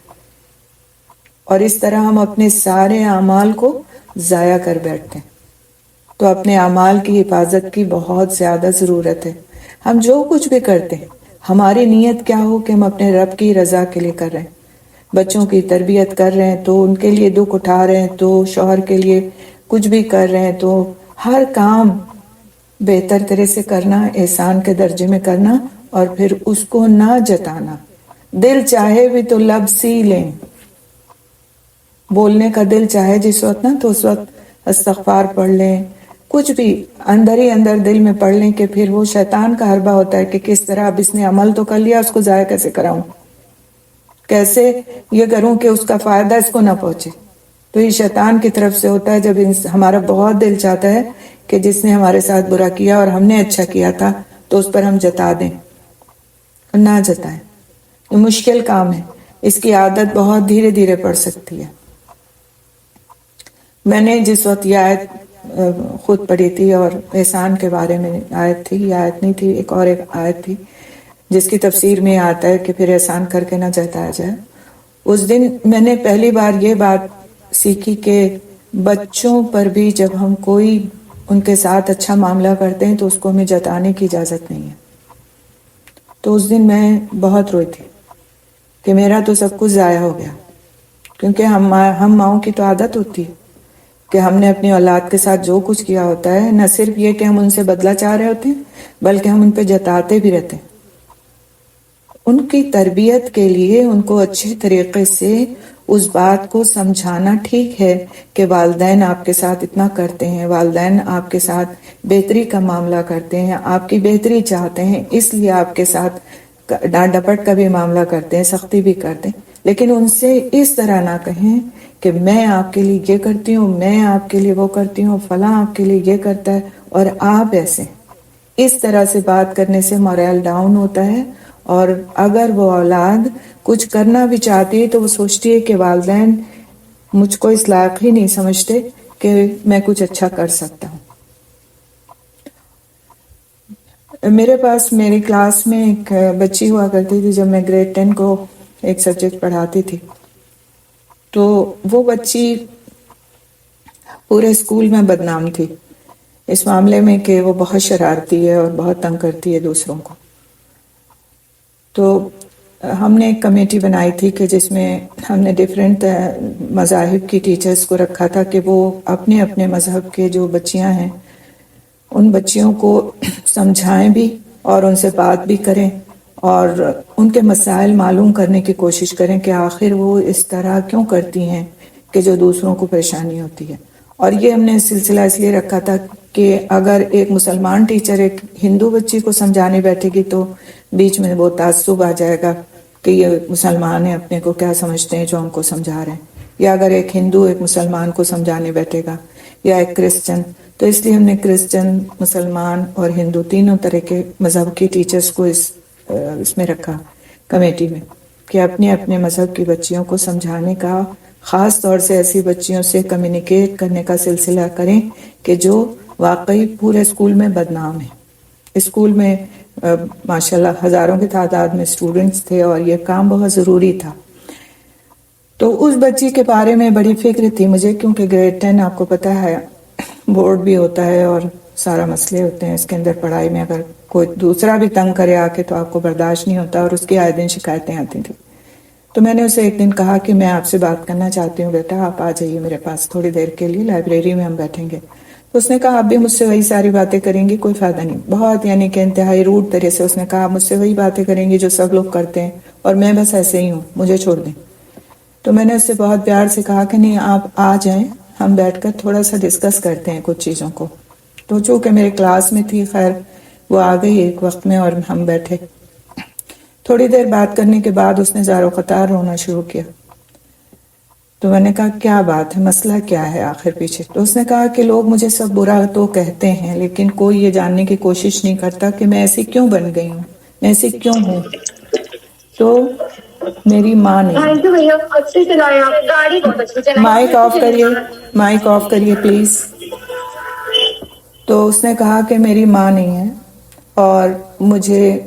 اور اس طرح ہم اپنے سارے اعمال کو ضائع کر بیٹھتے ہیں. تو اپنے اعمال کی حفاظت کی بہت زیادہ ضرورت ہے. ہم جو کچھ بھی کرتے ہیں ہماری نیت کیا ہو کہ ہم اپنے رب کی رضا کے لیے کر رہے ہیں. بچوں کی تربیت کر رہے ہیں تو ان کے لیے دکھ اٹھا رہے ہیں، تو شوہر کے لیے کچھ بھی کر رہے ہیں، تو ہر کام بہتر طرح سے کرنا، احسان کے درجے میں کرنا، اور پھر اس کو نہ جتانا. دل چاہے بھی تو لب سی لیں، بولنے کا دل چاہے جس وقت نا تو اس وقت استغفار پڑھ لیں، کچھ بھی اندر ہی اندر دل میں پڑھ لیں کہ پھر وہ شیطان کا حربہ ہوتا ہے کہ کس طرح اب اس نے عمل تو کر لیا، اس کو ضائع کیسے کراؤں، کیسے یہ کروں کہ اس کا فائدہ اس کو نہ پہنچے. تو یہ شیطان کی طرف سے ہوتا ہے. جب ہمارا بہت دل چاہتا ہے کہ جس نے ہمارے ساتھ برا کیا اور ہم نے اچھا کیا تھا تو اس پر ہم جتا دیں، نہ جتائیں. یہ مشکل کام ہے، اس کی عادت بہت دھیرے دھیرے پڑ سکتی ہے. میں نے جس وقت یہ آیت خود پڑھی تھی اور احسان کے بارے میں آیت تھی، یہ آیت نہیں تھی، ایک آیت تھی جس کی تفسیر میں آتا ہے کہ پھر احسان کر کے نہ جتایا جائے. اس دن میں نے پہلی بار یہ بات سیکھی کہ بچوں پر بھی جب ہم کوئی ان کے ساتھ اچھا معاملہ کرتے ہیں تو اس کو ہمیں جتانے کی اجازت نہیں ہے. تو اس دن میں بہت روئی تھی کہ میرا تو سب کچھ ضائع ہو گیا، کیونکہ ہم ماؤں کی تو عادت ہوتی ہے کہ ہم نے اپنی اولاد کے ساتھ جو کچھ کیا ہوتا ہے، نہ صرف یہ کہ ہم ان سے بدلہ چاہ رہے ہوتے ہیں بلکہ ہم ان پہ جتاتے بھی رہتے ہیں. ان کی تربیت کے لیے ان کو اچھے طریقے سے اس بات کو سمجھانا ٹھیک ہے کہ والدین آپ کے ساتھ اتنا کرتے ہیں، والدین آپ کے ساتھ بہتری کا معاملہ کرتے ہیں، آپ کی بہتری چاہتے ہیں، اس لیے آپ کے ساتھ ڈانٹ ڈپٹ کا بھی معاملہ کرتے ہیں، سختی بھی کرتے ہیں. لیکن ان سے اس طرح نہ کہیں کہ میں آپ کے لیے یہ کرتی ہوں، میں آپ کے لیے وہ کرتی ہوں، فلاں آپ کے لیے یہ کرتا ہے اور آپ ایسے. اس طرح سے بات کرنے سے مورل ڈاؤن ہوتا ہے، اور اگر وہ اولاد کچھ کرنا بھی چاہتی ہے تو وہ سوچتی ہے کہ والدین مجھ کو اس لائق ہی نہیں سمجھتے کہ میں کچھ اچھا کر سکتا ہوں. میرے پاس میری کلاس میں ایک بچی ہوا کرتی تھی جب میں گریڈ 10 کو ایک سبجیکٹ پڑھاتی تھی. تو وہ بچی پورے اسکول میں بدنام تھی اس معاملے میں کہ وہ بہت شرارتی ہے اور بہت تنگ کرتی ہے دوسروں کو. تو ہم نے ایک کمیٹی بنائی تھی کہ جس میں ہم نے ڈیفرنٹ مذاہب کی ٹیچرز کو رکھا تھا کہ وہ اپنے اپنے مذہب کے جو بچیاں ہیں ان بچیوں کو سمجھائیں بھی اور ان سے بات بھی کریں اور ان کے مسائل معلوم کرنے کی کوشش کریں کہ آخر وہ اس طرح کیوں کرتی ہیں کہ جو دوسروں کو پریشانی ہوتی ہے. اور یہ ہم نے سلسلہ اس لیے رکھا تھا کہ اگر ایک مسلمان ٹیچر ایک ہندو بچی کو سمجھانے بیٹھے گی تو بیچ میں وہ تعصب آ جائے گا کہ یہ مسلمان ہیں، اپنے کو کیا سمجھتے ہیں جو ہم کو سمجھا رہے ہیں. یا اگر ایک ہندو ایک مسلمان کو سمجھانے بیٹھے گا یا ایک کرسچن، تو اس لیے ہم نے کرسچن، مسلمان اور ہندو تینوں طرح کے مذہب کے ٹیچرز کو اس میں رکھا کمیٹی میں کہ اپنے اپنے مذہب کی بچیوں کو سمجھانے کا، خاص طور سے ایسی بچیوں سے کمیونیکیٹ کرنے کا سلسلہ کریں کہ جو واقعی پورے اسکول میں بدنام ہیں. اسکول میں ماشاءاللہ ہزاروں کی تعداد میں اسٹوڈنٹس تھے اور یہ کام بہت ضروری تھا. تو اس بچی کے بارے میں بڑی فکر تھی مجھے، کیونکہ گریڈ 10 آپ کو پتہ ہے بورڈ بھی ہوتا ہے اور سارا مسئلے ہوتے ہیں اس کے اندر. پڑھائی میں اگر کوئی دوسرا بھی تنگ کرے آ کے تو آپ کو برداشت نہیں ہوتا اور اس کی آئے دن شکایتیں آتی تھیں. تو میں نے اسے ایک دن کہا کہ میں آپ سے بات کرنا چاہتی ہوں بیٹا، آپ آ جائیے میرے پاس تھوڑی دیر کے لیے، لائبریری میں ہم بیٹھیں گے. تو اس نے کہا آپ بھی مجھ سے وہی ساری باتیں کریں گی، کوئی فائدہ نہیں. بہت یعنی کہ انتہائی روڈ طرح سے اس نے کہا آپ مجھ سے وہی باتیں کریں گی جو سب لوگ کرتے ہیں اور میں بس ایسے ہی ہوں، مجھے چھوڑ دیں. تو میں نے اس سے بہت پیار سے کہا کہ نہیں آپ آ جائیں، ہم بیٹھ کر تھوڑا سا ڈسکس کرتے ہیں کچھ چیزوں کو. تو چونکہ میرے کلاس میں تھی، خیر وہ آ گئی ایک وقت میں اور ہم بیٹھے. تھوڑی دیر بات کرنے کے بعد اس نے زار و قطار رونا شروع کیا. تو میں نے کہا کیا بات ہے، مسئلہ کیا ہے آخر پیچھے؟ تو اس نے کہا کہ لوگ مجھے سب برا تو کہتے ہیں لیکن کوئی یہ جاننے کی کوشش نہیں کرتا کہ میں ایسی کیوں بن گئی ہوں، میں ایسی کیوں ہوں. تو میری ماں نے مائک آف کریے، مائک آف کریے پلیز. تو اس نے کہا کہ میری ماں نہیں ہے اور مجھے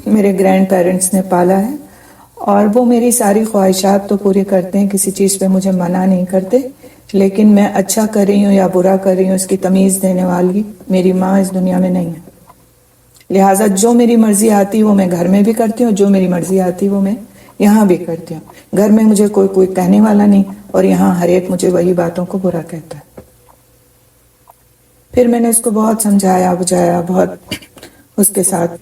میرے گرینڈ پیرنٹس نے پالا ہے اور وہ میری ساری خواہشات تو پوری کرتے ہیں، کسی چیز پہ مجھے منع نہیں کرتے، لیکن میں اچھا کر رہی ہوں یا برا کر رہی ہوں اس کی تمیز دینے والی میری ماں اس دنیا میں نہیں ہے. لہٰذا جو میری مرضی آتی وہ میں گھر میں بھی کرتی ہوں، جو میری مرضی آتی وہ میں یہاں بھی کرتی ہوں. گھر میں مجھے کوئی کہنے والا نہیں اور یہاں ہر ایک مجھے وہی باتوں کو برا کہتا ہے. پھر میں نے اس کو بہت سمجھایا بجھایا، بہت اس کے ساتھ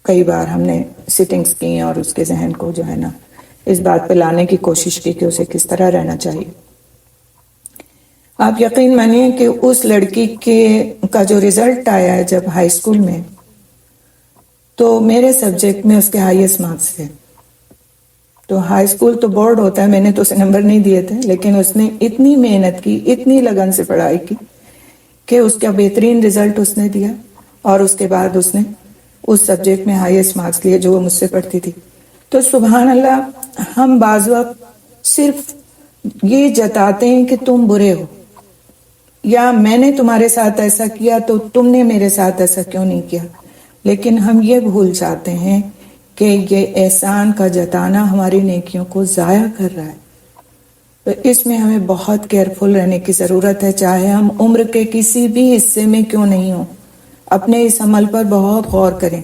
کئی بار ہم نے سیٹنگز کی اور اس کے ذہن کو جو ہے نا اس بات پہ لانے کی کوشش کی کہ اسے کس طرح رہنا چاہیے. آپ یقین مانیے کہ اس لڑکی کا جو رزلٹ آیا ہے جب ہائی اسکول میں، تو میرے سبجیکٹ میں اس کے ہائیسٹ مارکس تھے. تو ہائی اسکول تو بورڈ ہوتا ہے، میں نے تو اسے نمبر نہیں دیے تھے، لیکن اس نے اتنی محنت کی، اتنی لگن سے پڑھائی کی کہ اس کا بہترین رزلٹ اس نے دیا اور اس کے بعد اس نے اس سبجیکٹ میں ہائیسٹ مارکس لیے جو وہ مجھ سے پڑھتی تھی. تو سبحان اللہ، ہم بعض وقت صرف یہ جتاتے ہیں کہ تم برے ہو، یا میں نے تمہارے ساتھ ایسا کیا تو تم نے میرے ساتھ ایسا کیوں نہیں کیا، لیکن ہم یہ بھول جاتے ہیں کہ یہ احسان کا جتانا ہماری نیکیوں کو ضائع کر رہا ہے۔ تو اس میں ہمیں بہت کیئرفل رہنے کی ضرورت ہے، چاہے ہم عمر کے کسی بھی حصے میں کیوں نہیں ہوں، اپنے اس عمل پر بہت غور کریں،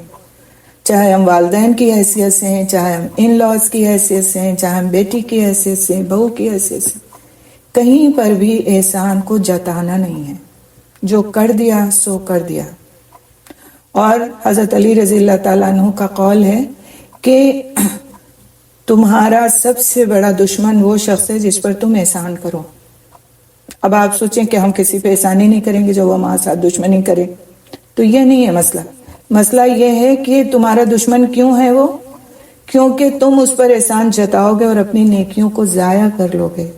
چاہے ہم والدین کی حیثیت سے ہیں، چاہے ہم ان لاز کی حیثیت سے ہیں، چاہے ہم بیٹی کی حیثیت سے، بہو کی حیثیت سے، کہیں پر بھی احسان کو جتانا نہیں ہے، جو کر دیا سو کر دیا۔ اور حضرت علی رضی اللہ تعالیٰ عنہ کا قول ہے کہ تمہارا سب سے بڑا دشمن وہ شخص ہے جس پر تم احسان کرو۔ اب آپ سوچیں کہ ہم کسی پہ احسان ہی نہیں کریں گے جو وہ ہمارے ساتھ دشمنی کرے، تو یہ نہیں ہے مسئلہ۔ مسئلہ یہ ہے کہ تمہارا دشمن کیوں ہے وہ؟ کیونکہ تم اس پر احسان جتاؤ گے اور اپنی نیکیوں کو ضائع کر لو گے۔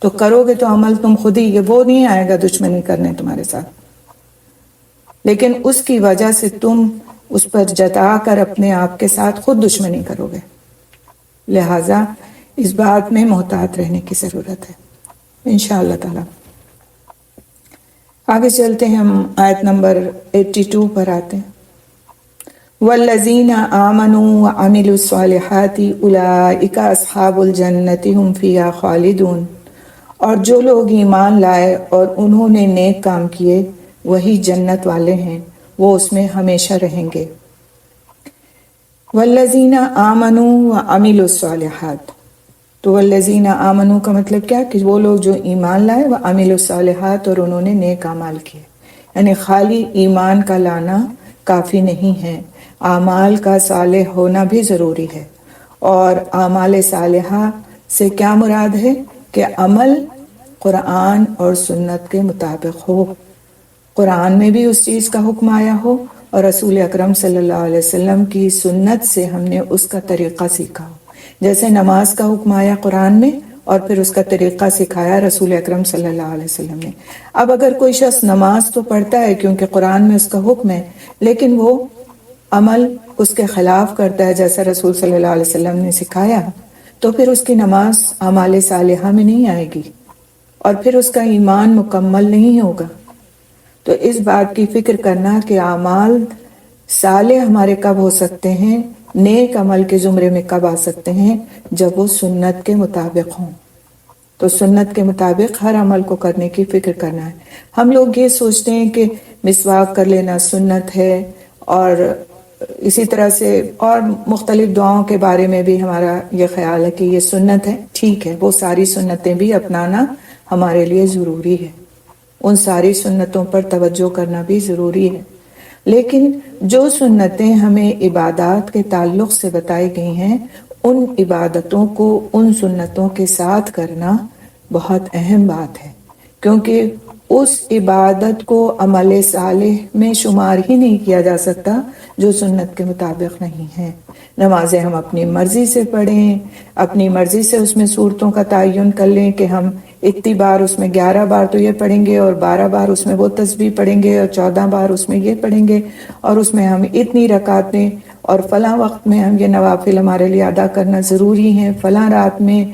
تو کرو گے تو عمل تم خود ہی، وہ نہیں آئے گا دشمنی کرنے تمہارے ساتھ، لیکن اس کی وجہ سے تم اس پر جتا کر اپنے آپ کے ساتھ خود دشمنی کرو گے۔ لہٰذا اس بات میں محتاط رہنے کی ضرورت ہے انشاءاللہ تعالی۔ آگے چلتے ہیں، ہم آیت نمبر 82 پر آتے ہیں۔ والذین آمنوا وعملوا الصالحات اولئک اصحاب الجنۃ هم فیہا خالدون، اور جو لوگ ایمان لائے اور انہوں نے نیک کام کیے وہی جنت والے ہیں، وہ اس میں ہمیشہ رہیں گے۔ والذین آمنوا وعملوا الصالحات، تو والذین آمنوا کا مطلب کیا کہ وہ لوگ جو ایمان لائے، وعملوا الصالحات، اور انہوں نے نیک اعمال کیے، یعنی خالی ایمان کا لانا کافی نہیں ہے، اعمال کا صالح ہونا بھی ضروری ہے۔ اور اعمال صالحہ سے کیا مراد ہے کہ عمل قرآن اور سنت کے مطابق ہو، قرآن میں بھی اس چیز کا حکم آیا ہو اور رسول اکرم صلی اللہ علیہ وسلم کی سنت سے ہم نے اس کا طریقہ سیکھا ہو۔ جیسے نماز کا حکم آیا قرآن میں اور پھر اس کا طریقہ سکھایا رسول اکرم صلی اللہ علیہ وسلم نے۔ اب اگر کوئی شخص نماز تو پڑھتا ہے کیونکہ قرآن میں اس کا حکم ہے، لیکن وہ عمل اس کے خلاف کرتا ہے جیسا رسول صلی اللہ علیہ وسلم نے سکھایا، تو پھر اس کی نماز اعمال صالحہ میں نہیں آئے گی اور پھر اس کا ایمان مکمل نہیں ہوگا۔ تو اس بات کی فکر کرنا کہ اعمال صالح ہمارے کب ہو سکتے ہیں، نیک عمل کے زمرے میں کب آ سکتے ہیں، جب وہ سنت کے مطابق ہوں۔ تو سنت کے مطابق ہر عمل کو کرنے کی فکر کرنا ہے۔ ہم لوگ یہ سوچتے ہیں کہ مسواک کر لینا سنت ہے، اور اسی طرح سے اور مختلف دعاؤں کے بارے میں بھی ہمارا یہ خیال ہے کہ یہ سنت ہے۔ ٹھیک ہے، وہ ساری سنتیں بھی اپنانا ہمارے لیے ضروری ہے، ان ساری سنتوں پر توجہ کرنا بھی ضروری ہے، لیکن جو سنتیں ہمیں عبادات کے تعلق سے بتائی گئی ہیں، ان عبادتوں کو ان سنتوں کے ساتھ کرنا بہت اہم بات ہے، کیونکہ اس عبادت کو عمل صالح میں شمار ہی نہیں کیا جا سکتا جو سنت کے مطابق نہیں ہے۔ نمازیں ہم اپنی مرضی سے پڑھیں، اپنی مرضی سے اس میں صورتوں کا تعین کر لیں کہ ہم اتنی بار اس میں 11 بار تو یہ پڑھیں گے اور 12 بار اس میں وہ تسبیح پڑھیں گے اور 14 بار اس میں یہ پڑھیں گے، اور اس میں ہم اتنی رکعتیں اور فلاں وقت میں ہم یہ نوافل ہمارے لیے ادا کرنا ضروری ہیں، فلاں رات میں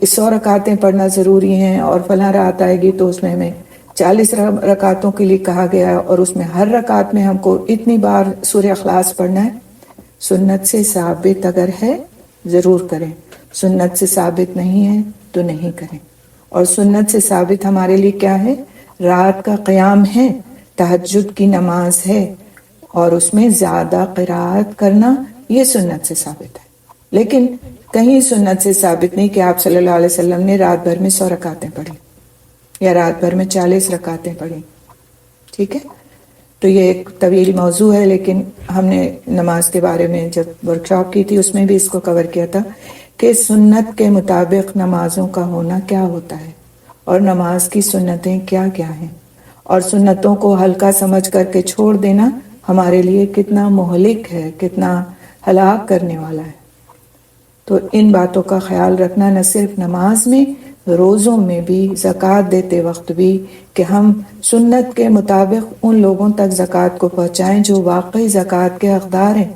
100 رکعتیں پڑھنا ضروری ہیں، اور فلاں رات آئے گی تو اس میں ہمیں 40 رکعتوں کے لیے کہا گیا ہے، اور اس میں ہر رکعت میں ہم کو اتنی بار سورہ اخلاص پڑھنا ہے۔ سنت سے ثابت اگر ہے ضرور کریں، سنت سے ثابت نہیں ہے تو نہیں کریں۔ اور سنت سے ثابت ہمارے لیے کیا ہے؟ رات کا قیام ہے، تہجد کی نماز ہے، اور اس میں زیادہ قرات کرنا، یہ سنت سے ثابت ہے۔ لیکن کہیں سنت سے ثابت نہیں کہ آپ صلی اللہ علیہ وسلم نے رات بھر میں 100 رکعتیں پڑھی یا رات بھر میں 40 رکعتیں پڑھی۔ ٹھیک ہے، تو یہ ایک طویل موضوع ہے، لیکن ہم نے نماز کے بارے میں جب ورکشاپ کی تھی اس میں بھی اس کو کور کیا تھا کہ سنت کے مطابق نمازوں کا ہونا کیا ہوتا ہے، اور نماز کی سنتیں کیا کیا ہیں، اور سنتوں کو ہلکا سمجھ کر کے چھوڑ دینا ہمارے لیے کتنا مہلک ہے، کتنا ہلاک کرنے والا ہے۔ تو ان باتوں کا خیال رکھنا، نہ صرف نماز میں، روزوں میں بھی، زکوٰۃ دیتے وقت بھی، کہ ہم سنت کے مطابق ان لوگوں تک زکوٰۃ کو پہنچائیں جو واقعی زکوٰۃ کے حقدار ہیں،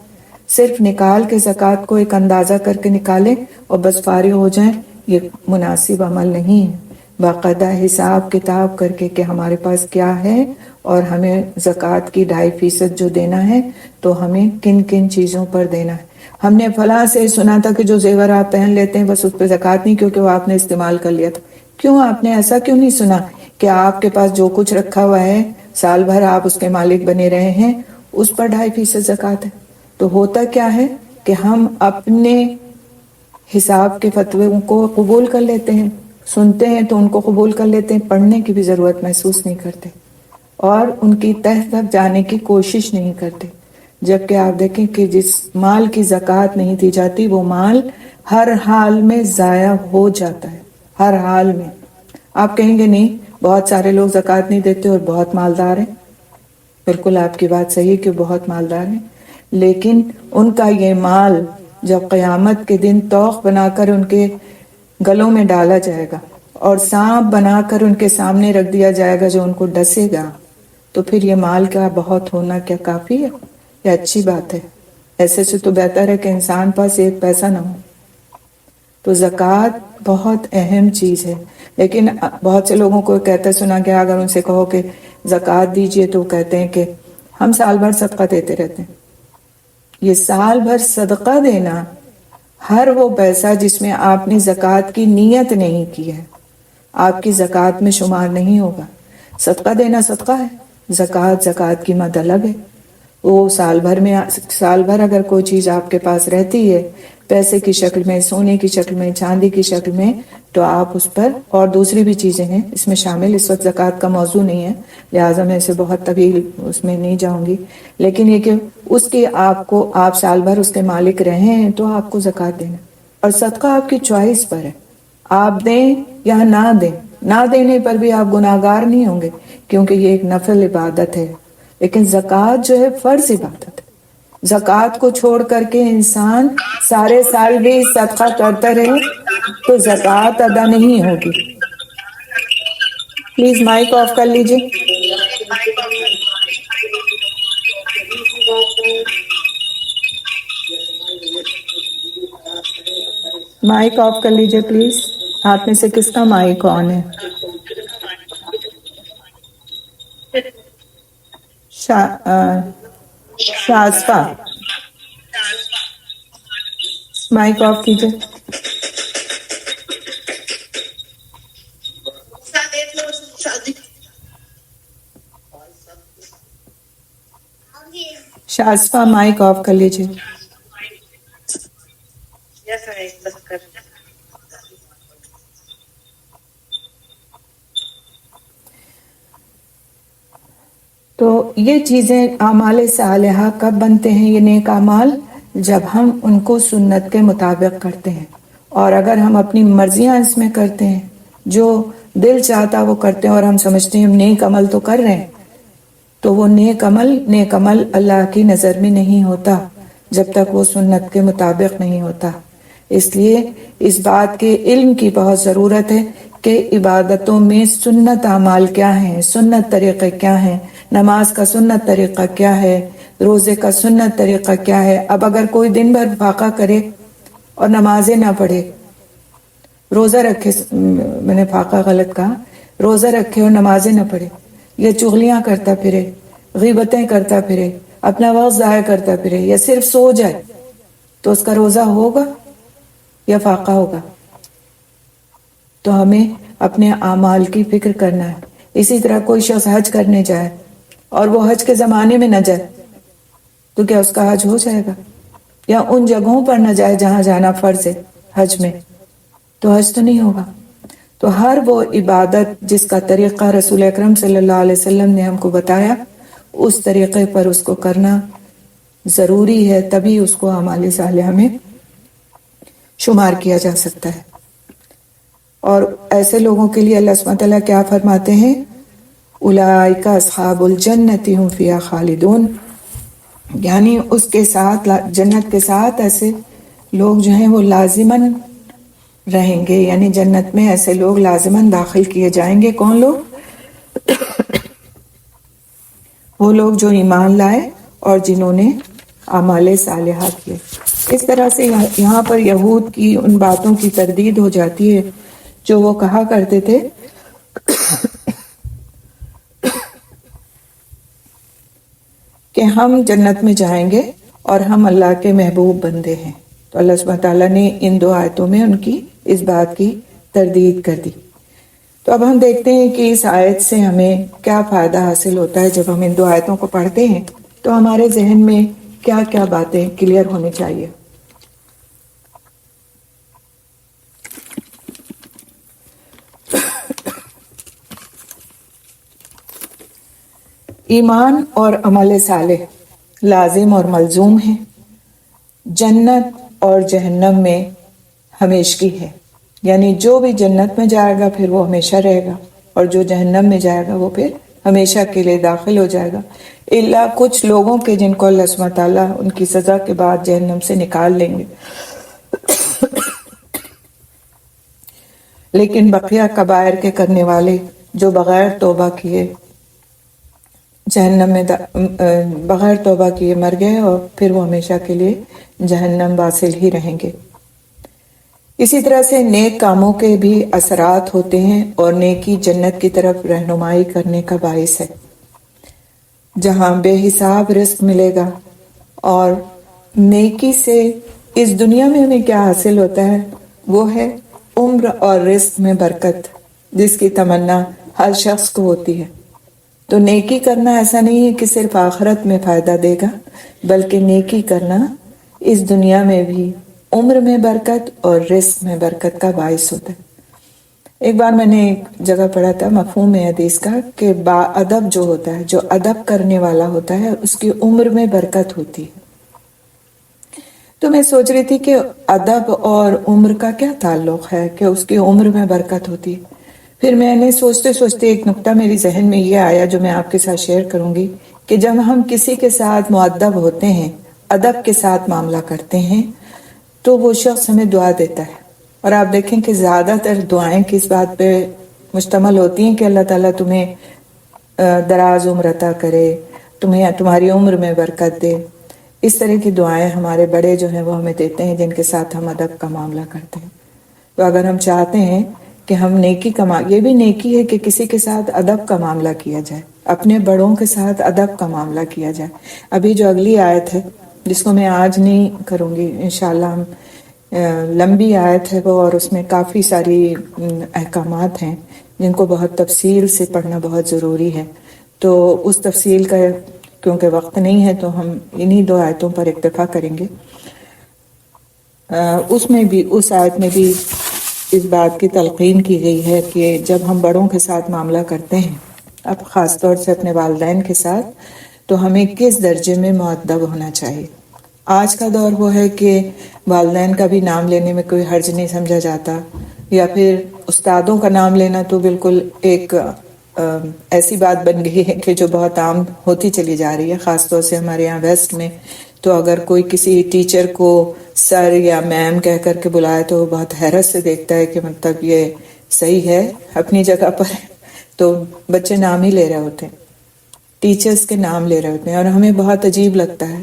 صرف نکال کے زکوٰۃ کو ایک اندازہ کر کے نکالیں اور بس فارغ ہو جائیں، یہ مناسب عمل نہیں ہے۔ باقاعدہ حساب کتاب کر کے کہ ہمارے پاس کیا ہے اور ہمیں زکوٰۃ کی 2.5% جو دینا ہے تو ہمیں کن کن چیزوں پر دینا ہے۔ ہم نے فلاں سے سنا تھا کہ جو زیور آپ پہن لیتے ہیں بس اس پہ زکوٰۃ نہیں، کیونکہ وہ آپ نے استعمال کر لیا تھا۔ کیوں آپ نے ایسا کیوں نہیں سنا کہ آپ کے پاس جو کچھ رکھا ہوا ہے سال بھر آپ اس کے مالک بنے رہے ہیں، اس پر 2.5% زکوٰۃ ہے؟ تو ہوتا کیا ہے کہ ہم اپنے حساب کے فتوے کو قبول کر لیتے ہیں، سنتے ہیں تو ان کو قبول کر لیتے ہیں، پڑھنے کی بھی ضرورت محسوس نہیں کرتے اور ان کی تہ تک جانے کی کوشش نہیں کرتے۔ جبکہ آپ دیکھیں کہ جس مال کی زکوٰۃ نہیں دی جاتی وہ مال ہر حال میں ضائع ہو جاتا ہے، ہر حال میں۔ آپ کہیں گے نہیں بہت سارے لوگ زکوٰۃ نہیں دیتے اور بہت مالدار ہیں، بالکل آپ کی بات صحیح ہے کہ بہت مالدار ہیں، لیکن ان کا یہ مال جب قیامت کے دن طوق بنا کر ان کے گلوں میں ڈالا جائے گا اور سانپ بنا کر ان کے سامنے رکھ دیا جائے گا جو ان کو ڈسے گا، تو پھر یہ مال کا بہت ہونا کیا کافی ہے؟ یہ اچھی بات ہے؟ ایسے سے تو بہتر ہے کہ انسان پاس ایک پیسہ نہ ہو۔ تو زکوٰۃ بہت اہم چیز ہے، لیکن بہت سے لوگوں کو کہتے سنا کہ اگر ان سے کہو کہ زکوٰۃ دیجئے تو کہتے ہیں کہ ہم سال بھر صدقہ دیتے رہتے ہیں۔ یہ سال بھر صدقہ دینا، ہر وہ پیسہ جس میں آپ نے زکوٰۃ کی نیت نہیں کی ہے آپ کی زکوٰۃ میں شمار نہیں ہوگا۔ صدقہ دینا صدقہ ہے، زکوٰۃ کی مد الگ ہے۔ وہ سال بھر اگر کوئی چیز آپ کے پاس رہتی ہے پیسے کی شکل میں، سونے کی شکل میں، چاندی کی شکل میں، تو آپ اس پر، اور دوسری بھی چیزیں ہیں اس میں شامل، اس وقت زکوٰۃ کا موضوع نہیں ہے لہٰذا میں اسے بہت طویل اس میں نہیں جاؤں گی، لیکن یہ کہ اس کی آپ سال بھر اس کے مالک رہے ہیں تو آپ کو زکوٰۃ دینا، اور صدقہ آپ کی چوائس پر ہے، آپ دیں یا نہ دیں، نہ دینے پر بھی آپ گناہگار نہیں ہوں گے کیونکہ یہ ایک نفل عبادت ہے۔ لیکن زکوٰۃ جو ہے فرض عبادت ہے، زکوٰۃ کو چھوڑ کر کے انسان سارے سال بھی صدقہ کرتا رہے تو زکوٰۃ ادا نہیں ہوگی۔ پلیز مائک آف کر لیجیے، مائک آف کر لیجیے پلیز۔ آپ میں سے کس کا مائک آن ہے؟ شازفہ، مائک آف کیجیے۔ شازفہ مائک آف کر لیجیے۔ تو یہ چیزیں اعمال صالحہ کب بنتے ہیں؟ یہ نیک اعمال جب ہم ان کو سنت کے مطابق کرتے ہیں، اور اگر ہم اپنی مرضیاں اس میں کرتے ہیں، جو دل چاہتا وہ کرتے ہیں اور ہم سمجھتے ہیں ہم نیک عمل تو کر رہے ہیں، تو وہ نیک عمل اللہ کی نظر میں نہیں ہوتا جب تک وہ سنت کے مطابق نہیں ہوتا۔ اس لیے اس بات کے علم کی بہت ضرورت ہے کہ عبادتوں میں سنت اعمال کیا ہیں، سنت طریقے کیا ہیں، نماز کا سنت طریقہ کیا ہے، روزے کا سنت طریقہ کیا ہے۔ اب اگر کوئی دن بھر فاقہ کرے اور نمازیں نہ پڑھے، روزہ رکھے، میں نے فاقہ غلط کہا، روزہ رکھے اور نمازیں نہ پڑھے، یا چغلیاں کرتا پھرے، غیبتیں کرتا پھرے، اپنا وقت ضائع کرتا پھرے، یا صرف سو جائے، تو اس کا روزہ ہوگا یا فاقہ ہوگا؟ تو ہمیں اپنے اعمال کی فکر کرنا ہے۔ اسی طرح کوئی شخص حج کرنے جائے اور وہ حج کے زمانے میں نہ جائے تو کیا اس کا حج ہو جائے گا؟ یا ان جگہوں پر نہ جائے جہاں جانا فرض ہے حج میں، تو حج تو نہیں ہوگا۔ تو ہر وہ عبادت جس کا طریقہ رسول اکرم صلی اللہ علیہ وسلم نے ہم کو بتایا، اس طریقے پر اس کو کرنا ضروری ہے، تبھی اس کو اعمال صالحہ میں شمار کیا جا سکتا ہے۔ اور ایسے لوگوں کے لیے اللہ سبحانہ وتعالیٰ کیا فرماتے ہیں؟ اولئک اصحاب الجنۃ هم فیہا خالدون، یعنی اس کے ساتھ، جنت کے ساتھ ایسے لوگ جو ہیں وہ لازماً رہیں گے، یعنی جنت میں ایسے لوگ لازماً داخل کیے جائیں گے۔ کون لوگ؟ وہ لوگ جو ایمان لائے اور جنہوں نے اعمال صالحہ کیے۔ اس طرح سے یہاں پر یہود کی ان باتوں کی تردید ہو جاتی ہے جو وہ کہا کرتے تھے کہ ہم جنت میں جائیں گے اور ہم اللہ کے محبوب بندے ہیں۔ تو اللہ سبحانہ تعالیٰ نے ان 2 آیتوں میں ان کی اس بات کی تردید کر دی۔ تو اب ہم دیکھتے ہیں کہ اس آیت سے ہمیں کیا فائدہ حاصل ہوتا ہے۔ جب ہم ان 2 آیتوں کو پڑھتے ہیں تو ہمارے ذہن میں کیا کیا باتیں کلیئر ہونی چاہیے۔ ایمان اور عمل صالح لازم اور ملزوم ہیں۔ جنت اور جہنم میں ہمیشگی ہے، یعنی جو بھی جنت میں جائے گا پھر وہ ہمیشہ رہے گا، اور جو جہنم میں جائے گا وہ پھر ہمیشہ کے لیے داخل ہو جائے گا، الا کچھ لوگوں کے جن کو اللہ سبحانہ تعالیٰ ان کی سزا کے بعد جہنم سے نکال لیں گے۔ لیکن بقیہ کبائر کے کرنے والے جو بغیر توبہ کیے جہنم میں بغیر توبہ کیے مر گئے، اور پھر وہ ہمیشہ کے لیے جہنم واصل ہی رہیں گے۔ اسی طرح سے نیک کاموں کے بھی اثرات ہوتے ہیں، اور نیکی جنت کی طرف رہنمائی کرنے کا باعث ہے، جہاں بے حساب رزق ملے گا۔ اور نیکی سے اس دنیا میں ہمیں کیا حاصل ہوتا ہے، وہ ہے عمر اور رزق میں برکت، جس کی تمنا ہر شخص کو ہوتی ہے۔ تو نیکی کرنا ایسا نہیں ہے کہ صرف آخرت میں فائدہ دے گا، بلکہ نیکی کرنا اس دنیا میں بھی عمر میں برکت اور رزق میں برکت کا باعث ہوتا ہے۔ ایک بار میں نے ایک جگہ پڑھا تھا مفہوم حدیث کا کہ با ادب جو ہوتا ہے، جو ادب کرنے والا ہوتا ہے، اس کی عمر میں برکت ہوتی ہے۔ تو میں سوچ رہی تھی کہ ادب اور عمر کا کیا تعلق ہے کہ اس کی عمر میں برکت ہوتی ہے۔ پھر میں نے سوچتے سوچتے ایک نقطہ میری ذہن میں یہ آیا جو میں آپ کے ساتھ شیئر کروں گی، کہ جب ہم کسی کے ساتھ مؤدب ہوتے ہیں، ادب کے ساتھ معاملہ کرتے ہیں، تو وہ شخص ہمیں دعا دیتا ہے۔ اور آپ دیکھیں کہ زیادہ تر دعائیں کس بات پہ مشتمل ہوتی ہیں کہ اللہ تعالیٰ تمہیں دراز عمر عطا کرے، تمہاری عمر میں برکت دے۔ اس طرح کی دعائیں ہمارے بڑے جو ہیں وہ ہمیں دیتے ہیں، جن کے ساتھ ہم ادب کا معاملہ کرتے ہیں۔ تو اگر ہم چاہتے ہیں کہ ہم نیکی یہ بھی نیکی ہے کہ کسی کے ساتھ ادب کا معاملہ کیا جائے، اپنے بڑوں کے ساتھ ادب کا معاملہ کیا جائے۔ ابھی جو اگلی آیت ہے جس کو میں آج نہیں کروں گی، انشاءاللہ ہم لمبی آیت ہے وہ، اور اس میں کافی ساری احکامات ہیں جن کو بہت تفصیل سے پڑھنا بہت ضروری ہے۔ تو اس تفصیل کا کیونکہ وقت نہیں ہے تو ہم انہی 2 آیتوں پر اکتفا کریں گے۔ اس آیت میں بھی اس بات کی تلقین کی گئی ہے کہ جب ہم بڑوں کے ساتھ معاملہ کرتے ہیں، اب خاص طور سے اپنے والدین کے ساتھ، تو ہمیں کس درجے میں مؤدب ہونا چاہیے۔ آج کا دور وہ ہے کہ والدین کا بھی نام لینے میں کوئی حرج نہیں سمجھا جاتا، یا پھر استادوں کا نام لینا تو بالکل ایک ایسی بات بن گئی ہے کہ جو بہت عام ہوتی چلی جا رہی ہے، خاص طور سے ہمارے یہاں ویسٹ میں۔ تو اگر کوئی کسی ٹیچر کو سر یا میم کہہ کر کے بلائے تو بہت حیرت سے دیکھتا ہے کہ مطلب یہ صحیح ہے اپنی جگہ پر، تو بچے نام ہی لے رہے ہوتے ہیں، ٹیچرز کے نام لے رہے ہوتے ہیں، اور ہمیں بہت عجیب لگتا ہے۔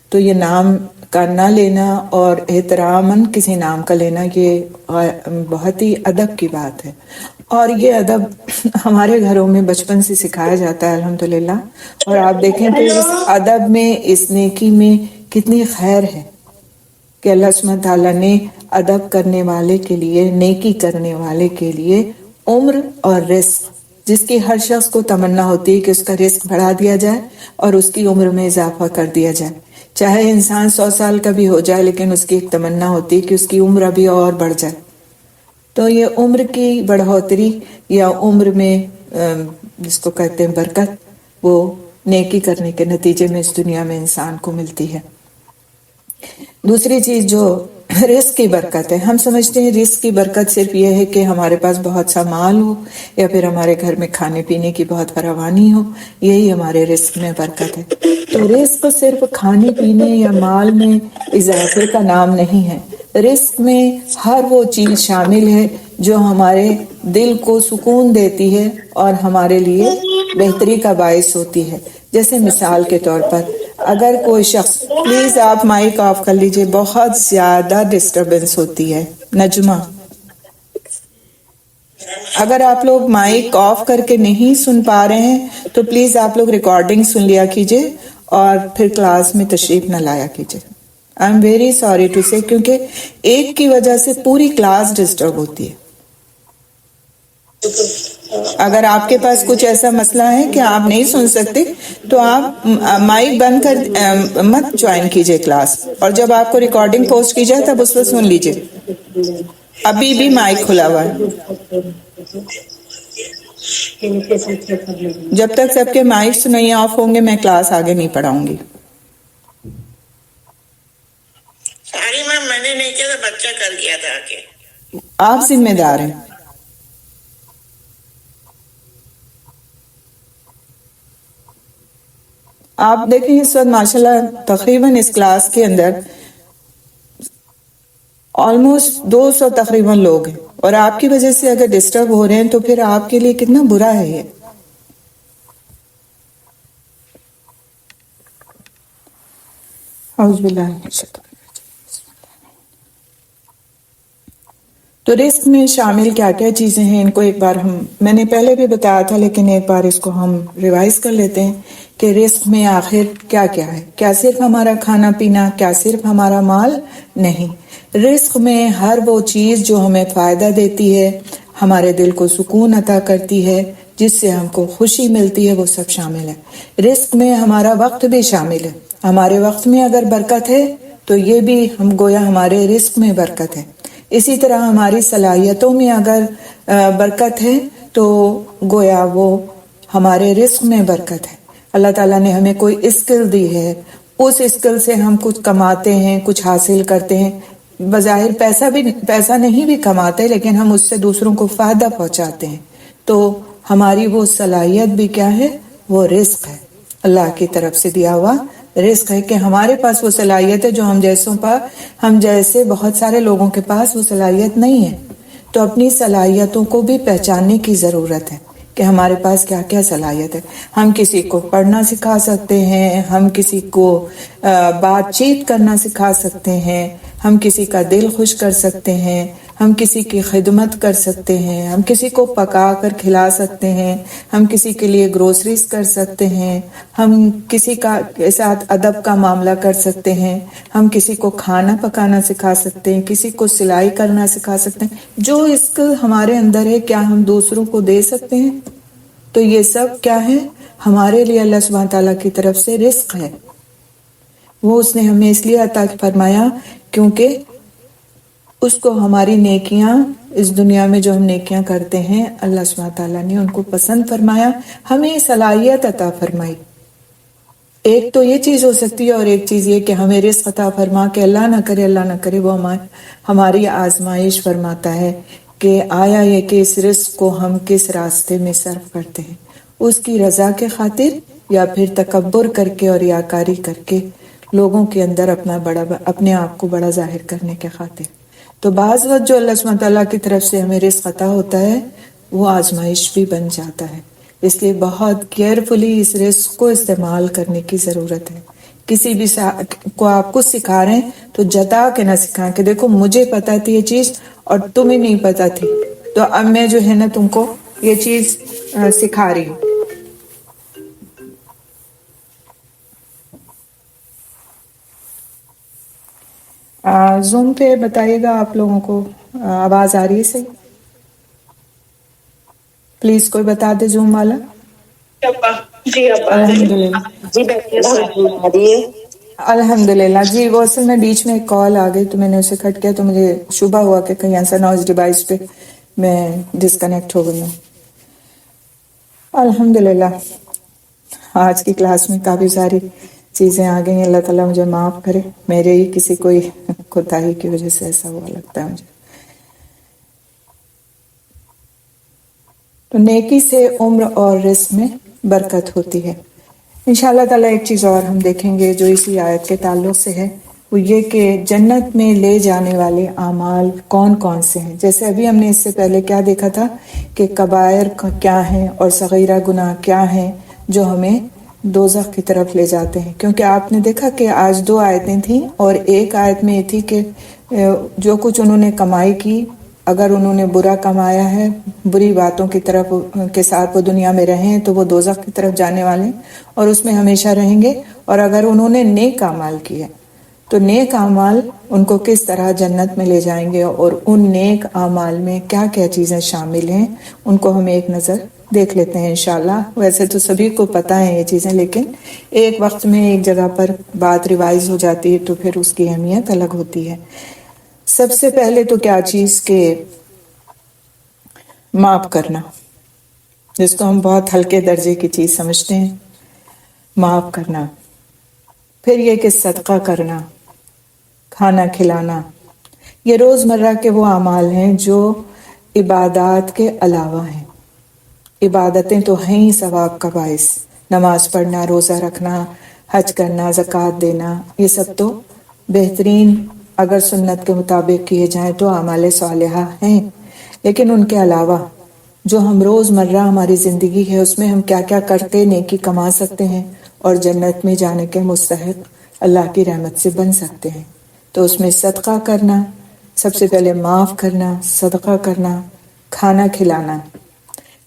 تو یہ نام کا نہ لینا اور احتراماً کسی نام کا لینا، یہ بہت ہی ادب کی بات ہے، اور یہ ادب ہمارے گھروں میں بچپن سے سکھایا جاتا ہے الحمدللہ۔ اور آپ دیکھیں تو اس ادب میں، اس نیکی میں کتنی خیر ہے کہ اللہ سبحانہ تعالیٰ نے ادب کرنے والے کے لیے، نیکی کرنے والے کے لیے عمر اور رزق، جس کی ہر شخص کو تمنا ہوتی ہے کہ اس کا رزق بڑھا دیا جائے اور اس کی عمر میں اضافہ کر دیا جائے۔ چاہے انسان 100 سال کا بھی ہو جائے، لیکن اس کی ایک تمنا ہوتی ہے کہ اس کی عمر ابھی اور بڑھ جائے۔ تو یہ عمر کی بڑھوتری یا عمر میں جس کو کہتے ہیں برکت، وہ نیکی کرنے کے نتیجے میں اس دنیا میں انسان کو ملتی ہے۔ دوسری چیز جو رزق کی برکت ہے، ہم سمجھتے ہیں رزق کی برکت صرف یہ ہے کہ ہمارے پاس بہت سا مال ہو، یا پھر ہمارے گھر میں کھانے پینے کی بہت فراوانی ہو، یہی ہمارے رزق میں برکت ہے۔ تو رزق صرف کھانے پینے یا مال میں اضافے کا نام نہیں ہے، رزق میں ہر وہ چیز شامل ہے جو ہمارے دل کو سکون دیتی ہے اور ہمارے لیے بہتری کا باعث ہوتی ہے۔ جیسے مثال کے طور پر اگر کوئی شخص پلیز آپ مائک آف کر لیجئے، بہت زیادہ ڈسٹربنس ہوتی ہے. نجمہ اگر آپ لوگ مائک آف کر کے نہیں سن پا رہے ہیں تو پلیز آپ لوگ ریکارڈنگ سن لیا کیجئے اور پھر کلاس میں تشریف نہ لایا کیجئے. I am very sorry to say, کیونکہ ایک کی وجہ سے پوری کلاس ڈسٹرب ہوتی ہے. اگر آپ کے پاس کچھ ایسا مسئلہ ہے کہ آپ نہیں سن سکتے تو آپ مائک بند کر مت جوائن کیجئے کلاس، اور جب آپ کو ریکارڈنگ پوسٹ کی جائے تب اس پر سن لیجئے. ابھی بھی مائک کھلا ہوا ہے. جب تک سب کے مائکس نہیں آف ہوں گے میں کلاس آگے نہیں پڑھاؤں گی. ساری میم میں نے نہیں کیا تھا، بچہ کر دیا تھا آگے. آپ ذمہ دار ہیں. آپ دیکھیں اس وقت ماشاءاللہ تقریباً اس کلاس کے اندر آلموسٹ 200 تقریباً لوگ ہیں، اور آپ کی وجہ سے اگر ڈسٹرب ہو رہے ہیں تو پھر آپ کے لیے کتنا برا ہے یہ. اعوذ باللہ من الشیطان الرجیم. تو رزق میں شامل کیا کیا چیزیں ہیں، ان کو ایک بار میں نے پہلے بھی بتایا تھا لیکن ایک بار اس کو ہم ریوائز کر لیتے ہیں کہ رزق میں آخر کیا کیا ہے. کیا صرف ہمارا کھانا پینا، کیا صرف ہمارا مال؟ نہیں. رزق میں ہر وہ چیز جو ہمیں فائدہ دیتی ہے، ہمارے دل کو سکون عطا کرتی ہے، جس سے ہم کو خوشی ملتی ہے، وہ سب شامل ہے. رزق میں ہمارا وقت بھی شامل ہے. ہمارے وقت میں اگر برکت ہے تو یہ بھی ہم گویا ہمارے رزق میں برکت ہے. اسی طرح ہماری صلاحیتوں میں اگر برکت ہے تو گویا وہ ہمارے رزق میں برکت ہے. اللہ تعالیٰ نے ہمیں کوئی اسکل دی ہے، اس اسکل سے ہم کچھ کماتے ہیں، کچھ حاصل کرتے ہیں. بظاہر پیسہ نہیں بھی کماتے لیکن ہم اس سے دوسروں کو فائدہ پہنچاتے ہیں. تو ہماری وہ صلاحیت بھی کیا ہے؟ وہ رزق ہے، اللہ کی طرف سے دیا ہوا رزق ہے کہ ہمارے پاس وہ صلاحیت ہے جو ہم جیسے بہت سارے لوگوں کے پاس وہ صلاحیت نہیں ہے. تو اپنی صلاحیتوں کو بھی پہچاننے کی ضرورت ہے کہ ہمارے پاس کیا کیا صلاحیت ہے. ہم کسی کو پڑھنا سکھا سکتے ہیں، ہم کسی کو بات چیت کرنا سکھا سکتے ہیں، ہم کسی کا دل خوش کر سکتے ہیں، ہم کسی کی خدمت کر سکتے ہیں، ہم کسی کو پکا کر کھلا سکتے ہیں، ہم کسی کے لیے گروسریز کر سکتے ہیں، ہم کسی کے ساتھ ادب کا معاملہ کر سکتے ہیں، ہم کسی کو کھانا پکانا سکھا سکتے ہیں، کسی کو سلائی کرنا سکھا سکتے ہیں. جو اسکل ہمارے اندر ہے کیا ہم دوسروں کو دے سکتے ہیں؟ تو یہ سب کیا ہے؟ ہمارے لیے اللہ سبحانہ تعالیٰ کی طرف سے رزق ہے. وہ اس نے ہمیں اس لیے عطا فرمایا کیونکہ اس کو ہماری نیکیاں، اس دنیا میں جو ہم نیکیاں کرتے ہیں اللہ سبحانہ تعالیٰ نے ان کو پسند فرمایا، ہمیں صلاحیت عطا فرمائی. ایک تو یہ چیز ہو سکتی ہے، اور ایک چیز یہ کہ ہمیں رزق عطا فرما کے اللہ نہ کرے وہ ہماری آزمائش فرماتا ہے کہ آیا یہ کہ اس رزق کو ہم کس راستے میں صرف کرتے ہیں، اس کی رضا کے خاطر یا پھر تکبر کر کے اور ریاکاری کر کے لوگوں کے اندر اپنے آپ کو بڑا ظاہر کرنے کے خاطر. تو بعض وقت جو اللہ سبحانہ تعالیٰ کی طرف سے ہمیں رزق عطا ہوتا ہے وہ آزمائش بھی بن جاتا ہے. اس لیے بہت کیئرفلی اس رزق کو استعمال کرنے کی ضرورت ہے. کسی بھی کو آپ کچھ سکھا رہے ہیں تو جتا کے نہ سکھائیں کہ دیکھو مجھے پتا تھی یہ چیز اور تمہیں نہیں پتا تھی، تو اب میں جو ہے نا تم کو یہ چیز سکھا رہی ہوں. زوم پہ بتائیے گا آپ لوگوں کو آواز آ رہی ہے صحیح؟ پلیز کوئی بتا دے زوم والا. جی الحمدللہ. جی وہ اصل میں بیچ میں ایک کال آ گئی تو میں نے اسے کٹ کیا تو مجھے شبہ ہوا کہ کہیں ایسا نہ اس ڈیوائس پہ میں ڈسکنیکٹ ہو گئی ہوں. الحمدللہ آج کی کلاس میں کافی ساری چیزیں آ گئی ہیں. اللہ تعالیٰ مجھے معاف کرے، میرے ہی کسی کوئی کوتاہی کی وجہ سے ایسا ہوا لگتا ہے مجھے. تو نیکی سے عمر اور رزق میں برکت ہوتی ہے. انشاءاللہ تعالیٰ ایک چیز اور ہم دیکھیں گے جو اسی آیت کے تعلق سے ہے، وہ یہ کہ جنت میں لے جانے والے اعمال کون کون سے ہیں. جیسے ابھی ہم نے اس سے پہلے کیا دیکھا تھا کہ کبائر کیا ہیں اور صغیرہ گناہ کیا ہیں جو ہمیں دوزخ کی طرف لے جاتے ہیں. کیونکہ آپ نے دیکھا کہ آج 2 آیتیں تھیں اور ایک آیت میں یہ تھی کہ جو کچھ انہوں نے کمائی کی، اگر انہوں نے برا کمایا ہے، بری باتوں کی طرف کے ساتھ وہ دنیا میں رہیں تو وہ دوزخ کی طرف جانے والے ہیں اور اس میں ہمیشہ رہیں گے. اور اگر انہوں نے نیک اعمال کیے تو نیک اعمال ان کو کس طرح جنت میں لے جائیں گے، اور ان نیک اعمال میں کیا کیا چیزیں شامل ہیں ان کو ہم ایک نظر دیکھ لیتے ہیں انشاءاللہ. ویسے تو سبھی کو پتہ ہیں یہ چیزیں، لیکن ایک وقت میں ایک جگہ پر بات ریوائز ہو جاتی ہے تو پھر اس کی اہمیت الگ ہوتی ہے. سب سے پہلے تو کیا چیز کہ معاف کرنا، جس کو ہم بہت ہلکے درجے کی چیز سمجھتے ہیں، معاف کرنا. پھر یہ کہ صدقہ کرنا، کھانا کھلانا. یہ روزمرہ کے وہ اعمال ہیں جو عبادات کے علاوہ ہیں. عبادتیں تو ہیں ہی ثواب کا باعث، نماز پڑھنا، روزہ رکھنا، حج کرنا، زکوٰۃ دینا، یہ سب تو بہترین اگر سنت کے مطابق کیے جائیں تو اعمال صالحہ ہیں. لیکن ان کے علاوہ جو ہم روزمرہ ہماری زندگی ہے اس میں ہم کیا کیا کر کے نیکی کما سکتے ہیں اور جنت میں جانے کے مستحق اللہ کی رحمت سے بن سکتے ہیں. تو اس میں صدقہ کرنا، سب سے پہلے معاف کرنا، صدقہ کرنا، کھانا کھلانا.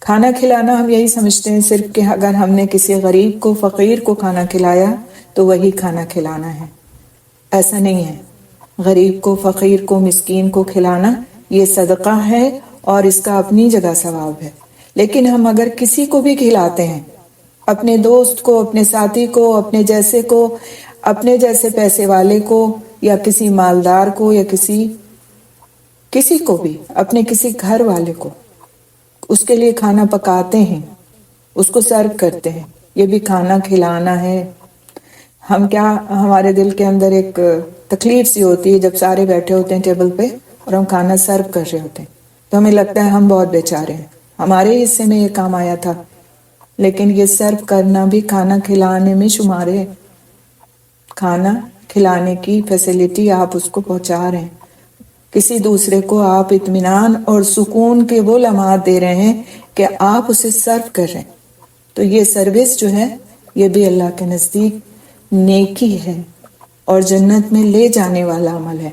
کھانا کھلانا ہم یہی سمجھتے ہیں صرف کہ اگر ہم نے کسی غریب کو، فقیر کو کھانا کھلایا تو وہی کھانا کھلانا ہے. ایسا نہیں ہے. غریب کو، فقیر کو، مسکین کو کھلانا یہ صدقہ ہے اور اس کا اپنی جگہ ثواب ہے. لیکن ہم اگر کسی کو بھی کھلاتے ہیں، اپنے دوست کو، اپنے ساتھی کو، اپنے جیسے کو، اپنے جیسے پیسے والے کو، یا کسی مالدار کو، یا کسی کو بھی، اپنے کسی گھر والے کو اس کے لیے کھانا پکاتے ہیں، اس کو سرو کرتے ہیں، یہ بھی کھانا کھلانا ہے. ہم کیا، ہمارے دل کے اندر ایک تکلیف سی ہوتی ہے جب سارے بیٹھے ہوتے ہیں ٹیبل پہ اور ہم کھانا سرو کر رہے ہوتے ہیں تو ہمیں لگتا ہے ہم بہت بیچارے ہیں، ہمارے حصے میں یہ کام آیا تھا. لیکن یہ سرو کرنا بھی کھانا کھلانے میں شمار ہے. کھانا کھلانے کی فیسلٹی آپ اس کو پہنچا رہے ہیں، کسی دوسرے کو آپ اطمینان اور سکون کے وہ لمحات دے رہے ہیں کہ آپ اسے سرو کر رہے ہیں. تو یہ سروس جو ہے یہ بھی اللہ کے نزدیک نیکی ہے اور جنت میں لے جانے والا عمل ہے.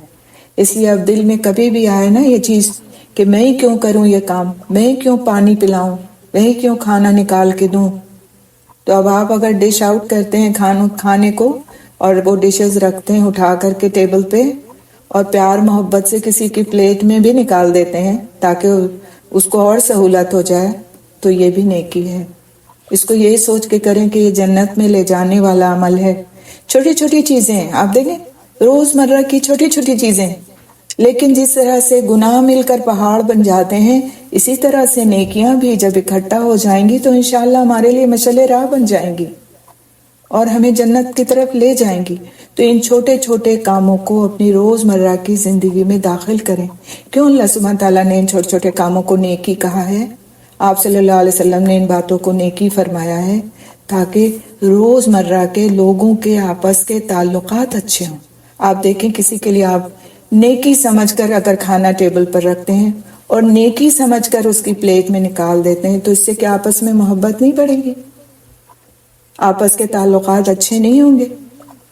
اس لیے اب دل میں کبھی بھی آئے نا یہ چیز کہ میں ہی کیوں کروں یہ کام، میں ہی کیوں پانی پلاؤں، میں ہی کیوں کھانا نکال کے دوں. تو اب آپ اگر ڈش آؤٹ کرتے ہیں کھانے کو اور وہ ڈشز رکھتے ہیں اٹھا کر کے ٹیبل پہ اور پیار محبت سے کسی کی پلیٹ میں بھی نکال دیتے ہیں تاکہ اس کو اور سہولت ہو جائے، تو یہ بھی نیکی ہے. اس کو یہی سوچ کے کریں کہ یہ جنت میں لے جانے والا عمل ہے. چھوٹی چھوٹی چیزیں ہیں، آپ دیکھیں روزمرہ کی چھوٹی چھوٹی چیزیں، لیکن جس طرح سے گناہ مل کر پہاڑ بن جاتے ہیں اسی طرح سے نیکیاں بھی جب اکٹھا ہو جائیں گی تو انشاءاللہ ہمارے لیے مشعل راہ بن جائیں گی اور ہمیں جنت کی طرف لے جائیں گی. تو ان چھوٹے چھوٹے کاموں کو اپنی روزمرہ کی زندگی میں داخل کریں. کیوں اللہ سبحانہ تعالیٰ نے ان چھوٹے چھوٹے کاموں کو نیکی کہا ہے؟ آپ صلی اللہ علیہ وسلم نے ان باتوں کو نیکی فرمایا ہے تاکہ روزمرہ کے لوگوں کے آپس کے تعلقات اچھے ہوں. آپ دیکھیں کسی کے لیے آپ نیکی سمجھ کر اگر کھانا ٹیبل پر رکھتے ہیں اور نیکی سمجھ کر اس کی پلیٹ میں نکال دیتے ہیں تو اس سے کیا آپس میں محبت نہیں بڑھے گی؟ آپس کے تعلقات اچھے نہیں ہوں گے؟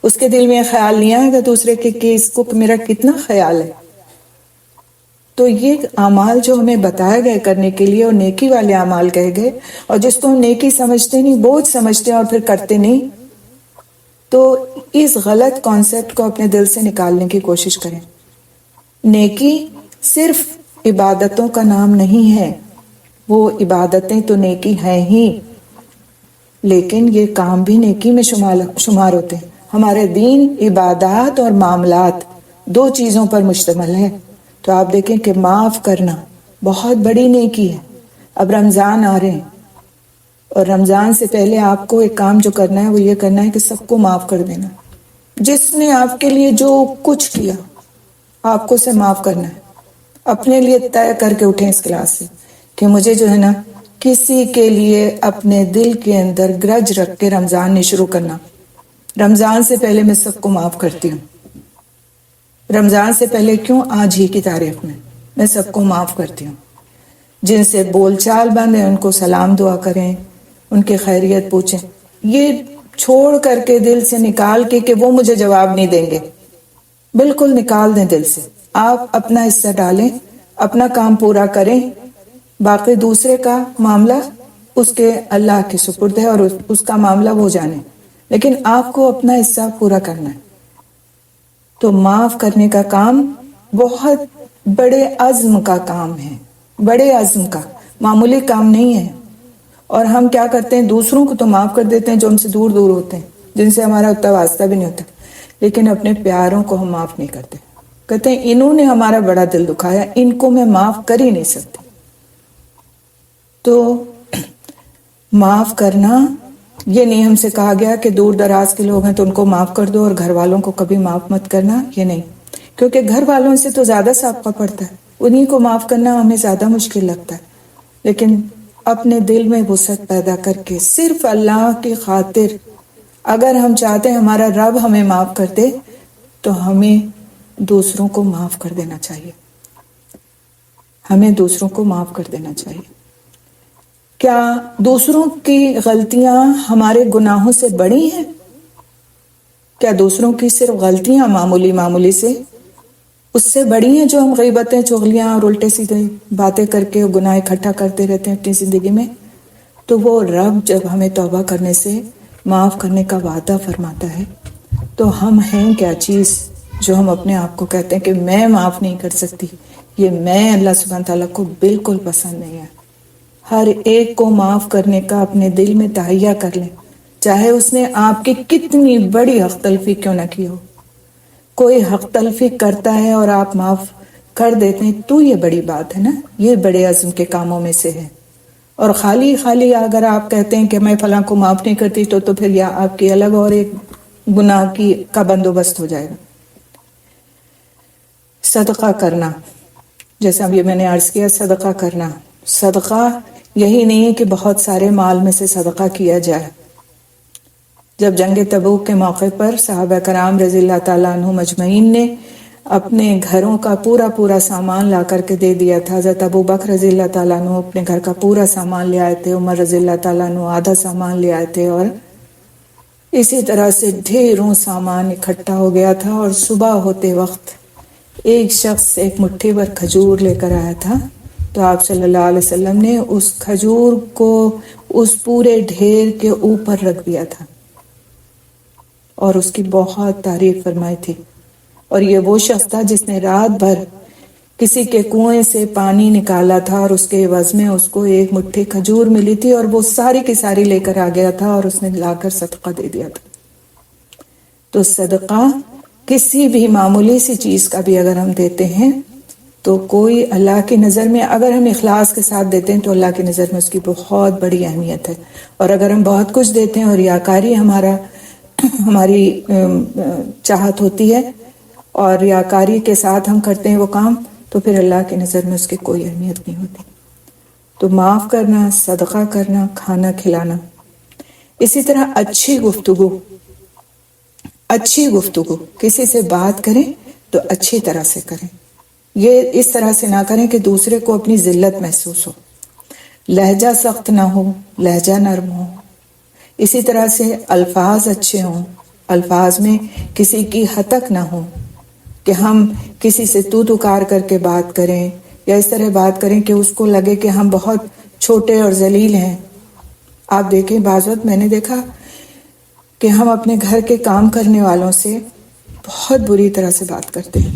اس کے دل میں خیال نہیں آئے گا دوسرے کے کہ اس کو میرا کتنا خیال ہے. تو یہ اعمال جو ہمیں بتائے گئے کرنے کے لیے اور نیکی والے اعمال کہے گئے اور جس کو ہم نیکی سمجھتے نہیں، بوجھ سمجھتے ہیں اور پھر کرتے نہیں، تو اس غلط کانسیپٹ کو اپنے دل سے نکالنے کی کوشش کریں. نیکی صرف عبادتوں کا نام نہیں ہے، وہ عبادتیں تو نیکی ہیں ہی، لیکن یہ کام بھی نیکی میں شمار ہوتے ہیں. ہمارے دین عبادات اور معاملات 2 چیزوں پر مشتمل ہے. تو آپ دیکھیں کہ معاف کرنا بہت بڑی نیکی ہے. اب رمضان آ رہے ہیں اور رمضان سے پہلے آپ کو ایک کام جو کرنا ہے وہ یہ کرنا ہے کہ سب کو معاف کر دینا. جس نے آپ کے لیے جو کچھ کیا آپ کو اسے معاف کرنا ہے. اپنے لیے طے کر کے اٹھیں اس کلاس سے کہ مجھے جو ہے نا کسی کے لیے اپنے دل کے اندر گرج رکھ کے رمضان نہیں شروع کرنا. رمضان سے پہلے میں سب کو معاف کرتی ہوں. رمضان سے پہلے کیوں؟ آج ہی کی تاریخ میں سب کو معاف کرتی ہوں. جن سے بول چال بند ہے ان کو سلام دعا کریں، ان کی خیریت پوچھیں. یہ چھوڑ کر کے دل سے نکال کے کہ وہ مجھے جواب نہیں دیں گے، بالکل نکال دیں دل سے. آپ اپنا حصہ ڈالیں، اپنا کام پورا کریں، باقی دوسرے کا معاملہ اس کے اللہ کے سپرد ہے اور اس کا معاملہ وہ جانے، لیکن آپ کو اپنا حصہ پورا کرنا ہے. تو معاف کرنے کا کام بہت بڑے عزم کا کام ہے، بڑے عزم کا، معمولی کام نہیں ہے. اور ہم کیا کرتے ہیں، دوسروں کو تو معاف کر دیتے ہیں جو ہم سے دور دور ہوتے ہیں، جن سے ہمارا اتنا واسطہ بھی نہیں ہوتا، لیکن اپنے پیاروں کو ہم معاف نہیں کرتے. کہتے ہیں انہوں نے ہمارا بڑا دل دکھایا، ان کو میں معاف کر ہی نہیں سکتی. تو معاف کرنا یہ نہیں ہم سے کہا گیا کہ دور دراز کے لوگ ہیں تو ان کو معاف کر دو اور گھر والوں کو کبھی معاف مت کرنا، یہ نہیں. کیونکہ گھر والوں سے تو زیادہ سابقہ پڑتا ہے، انہی کو معاف کرنا ہمیں زیادہ مشکل لگتا ہے. لیکن اپنے دل میں وسعت پیدا کر کے صرف اللہ کی خاطر اگر ہم چاہتے ہیں ہمارا رب ہمیں معاف کر دے تو ہمیں دوسروں کو معاف کر دینا چاہیے، ہمیں دوسروں کو معاف کر دینا چاہیے. کیا دوسروں کی غلطیاں ہمارے گناہوں سے بڑی ہیں؟ کیا دوسروں کی صرف غلطیاں معمولی سے اس سے بڑی ہیں جو ہم غیبتیں، چغلیاں اور الٹے سیدھے باتیں کر کے گناہ اکٹھا کرتے رہتے ہیں اپنی زندگی میں؟ تو وہ رب جب ہمیں توبہ کرنے سے معاف کرنے کا وعدہ فرماتا ہے تو ہم ہیں کیا چیز جو ہم اپنے آپ کو کہتے ہیں کہ میں معاف نہیں کر سکتی. یہ میں اللہ سبحانہ تعالیٰ کو بالکل پسند نہیں ہے. ہر ایک کو معاف کرنے کا اپنے دل میں تہیہ کر لیں، چاہے اس نے آپ کی کتنی بڑی حق تلفی کیوں نہ کی ہو. کوئی حق تلفی کرتا ہے اور آپ معاف کر دیتے ہیں تو یہ بڑی بات ہے نا، یہ بڑے عزم کے کاموں میں سے ہے. اور خالی اگر آپ کہتے ہیں کہ میں فلاں کو معاف نہیں کرتی تو پھر یا آپ کی الگ اور ایک گناہ کا بندوبست ہو جائے گا. صدقہ کرنا، جیسا ابھی میں نے عرض کیا، صدقہ کرنا، صدقہ یہی نہیں ہے کہ بہت سارے مال میں سے صدقہ کیا جائے. جب جنگ تبوک کے موقع پر صحابہ کرام رضی اللہ تعالیٰ عنہ مجمعین نے اپنے گھروں کا پورا سامان لا کر کے دے دیا تھا. حضرت ابو بکر رضی اللہ تعالیٰ عنہ اپنے گھر کا پورا سامان لے آئے تھے، عمر رضی اللہ تعالیٰ عنہ آدھا سامان لے آئے تھے، اور اسی طرح سے ڈھیروں سامان اکٹھا ہو گیا تھا. اور صبح ہوتے وقت ایک شخص ایک مٹھی بھر کھجور لے کر آیا تھا، تو آپ صلی اللہ علیہ وسلم نے اس کھجور کو اس پورے ڈھیر کے اوپر رکھ دیا تھا اور اس کی بہت تعریف فرمائی تھی. اور یہ وہ شخص تھا جس نے رات بھر کسی کے کنویں سے پانی نکالا تھا اور اس کے عوض میں اس کو ایک مٹھی کھجور ملی تھی اور وہ ساری کی ساری لے کر آ گیا تھا اور اس نے لا کر صدقہ دے دیا تھا. تو صدقہ کسی بھی معمولی سی چیز کا بھی اگر ہم دیتے ہیں تو کوئی اللہ کی نظر میں اگر ہم اخلاص کے ساتھ دیتے ہیں تو اللہ کی نظر میں اس کی بہت بڑی اہمیت ہے. اور اگر ہم بہت کچھ دیتے ہیں اور ریاکاری ہماری چاہت ہوتی ہے اور ریاکاری کے ساتھ ہم کرتے ہیں وہ کام، تو پھر اللہ کی نظر میں اس کی کوئی اہمیت نہیں ہوتی. تو معاف کرنا، صدقہ کرنا، کھانا کھلانا. اسی طرح اچھی گفتگو، کسی سے بات کریں تو اچھی طرح سے کریں. یہ اس طرح سے نہ کریں کہ دوسرے کو اپنی ذلت محسوس ہو. لہجہ سخت نہ ہو، لہجہ نرم ہو. اسی طرح سے الفاظ اچھے ہوں، الفاظ میں کسی کی ہتک نہ ہو کہ ہم کسی سے تو کار کر کے بات کریں یا اس طرح بات کریں کہ اس کو لگے کہ ہم بہت چھوٹے اور ذلیل ہیں. آپ دیکھیں بعض وقت میں نے دیکھا کہ ہم اپنے گھر کے کام کرنے والوں سے بہت بری طرح سے بات کرتے ہیں.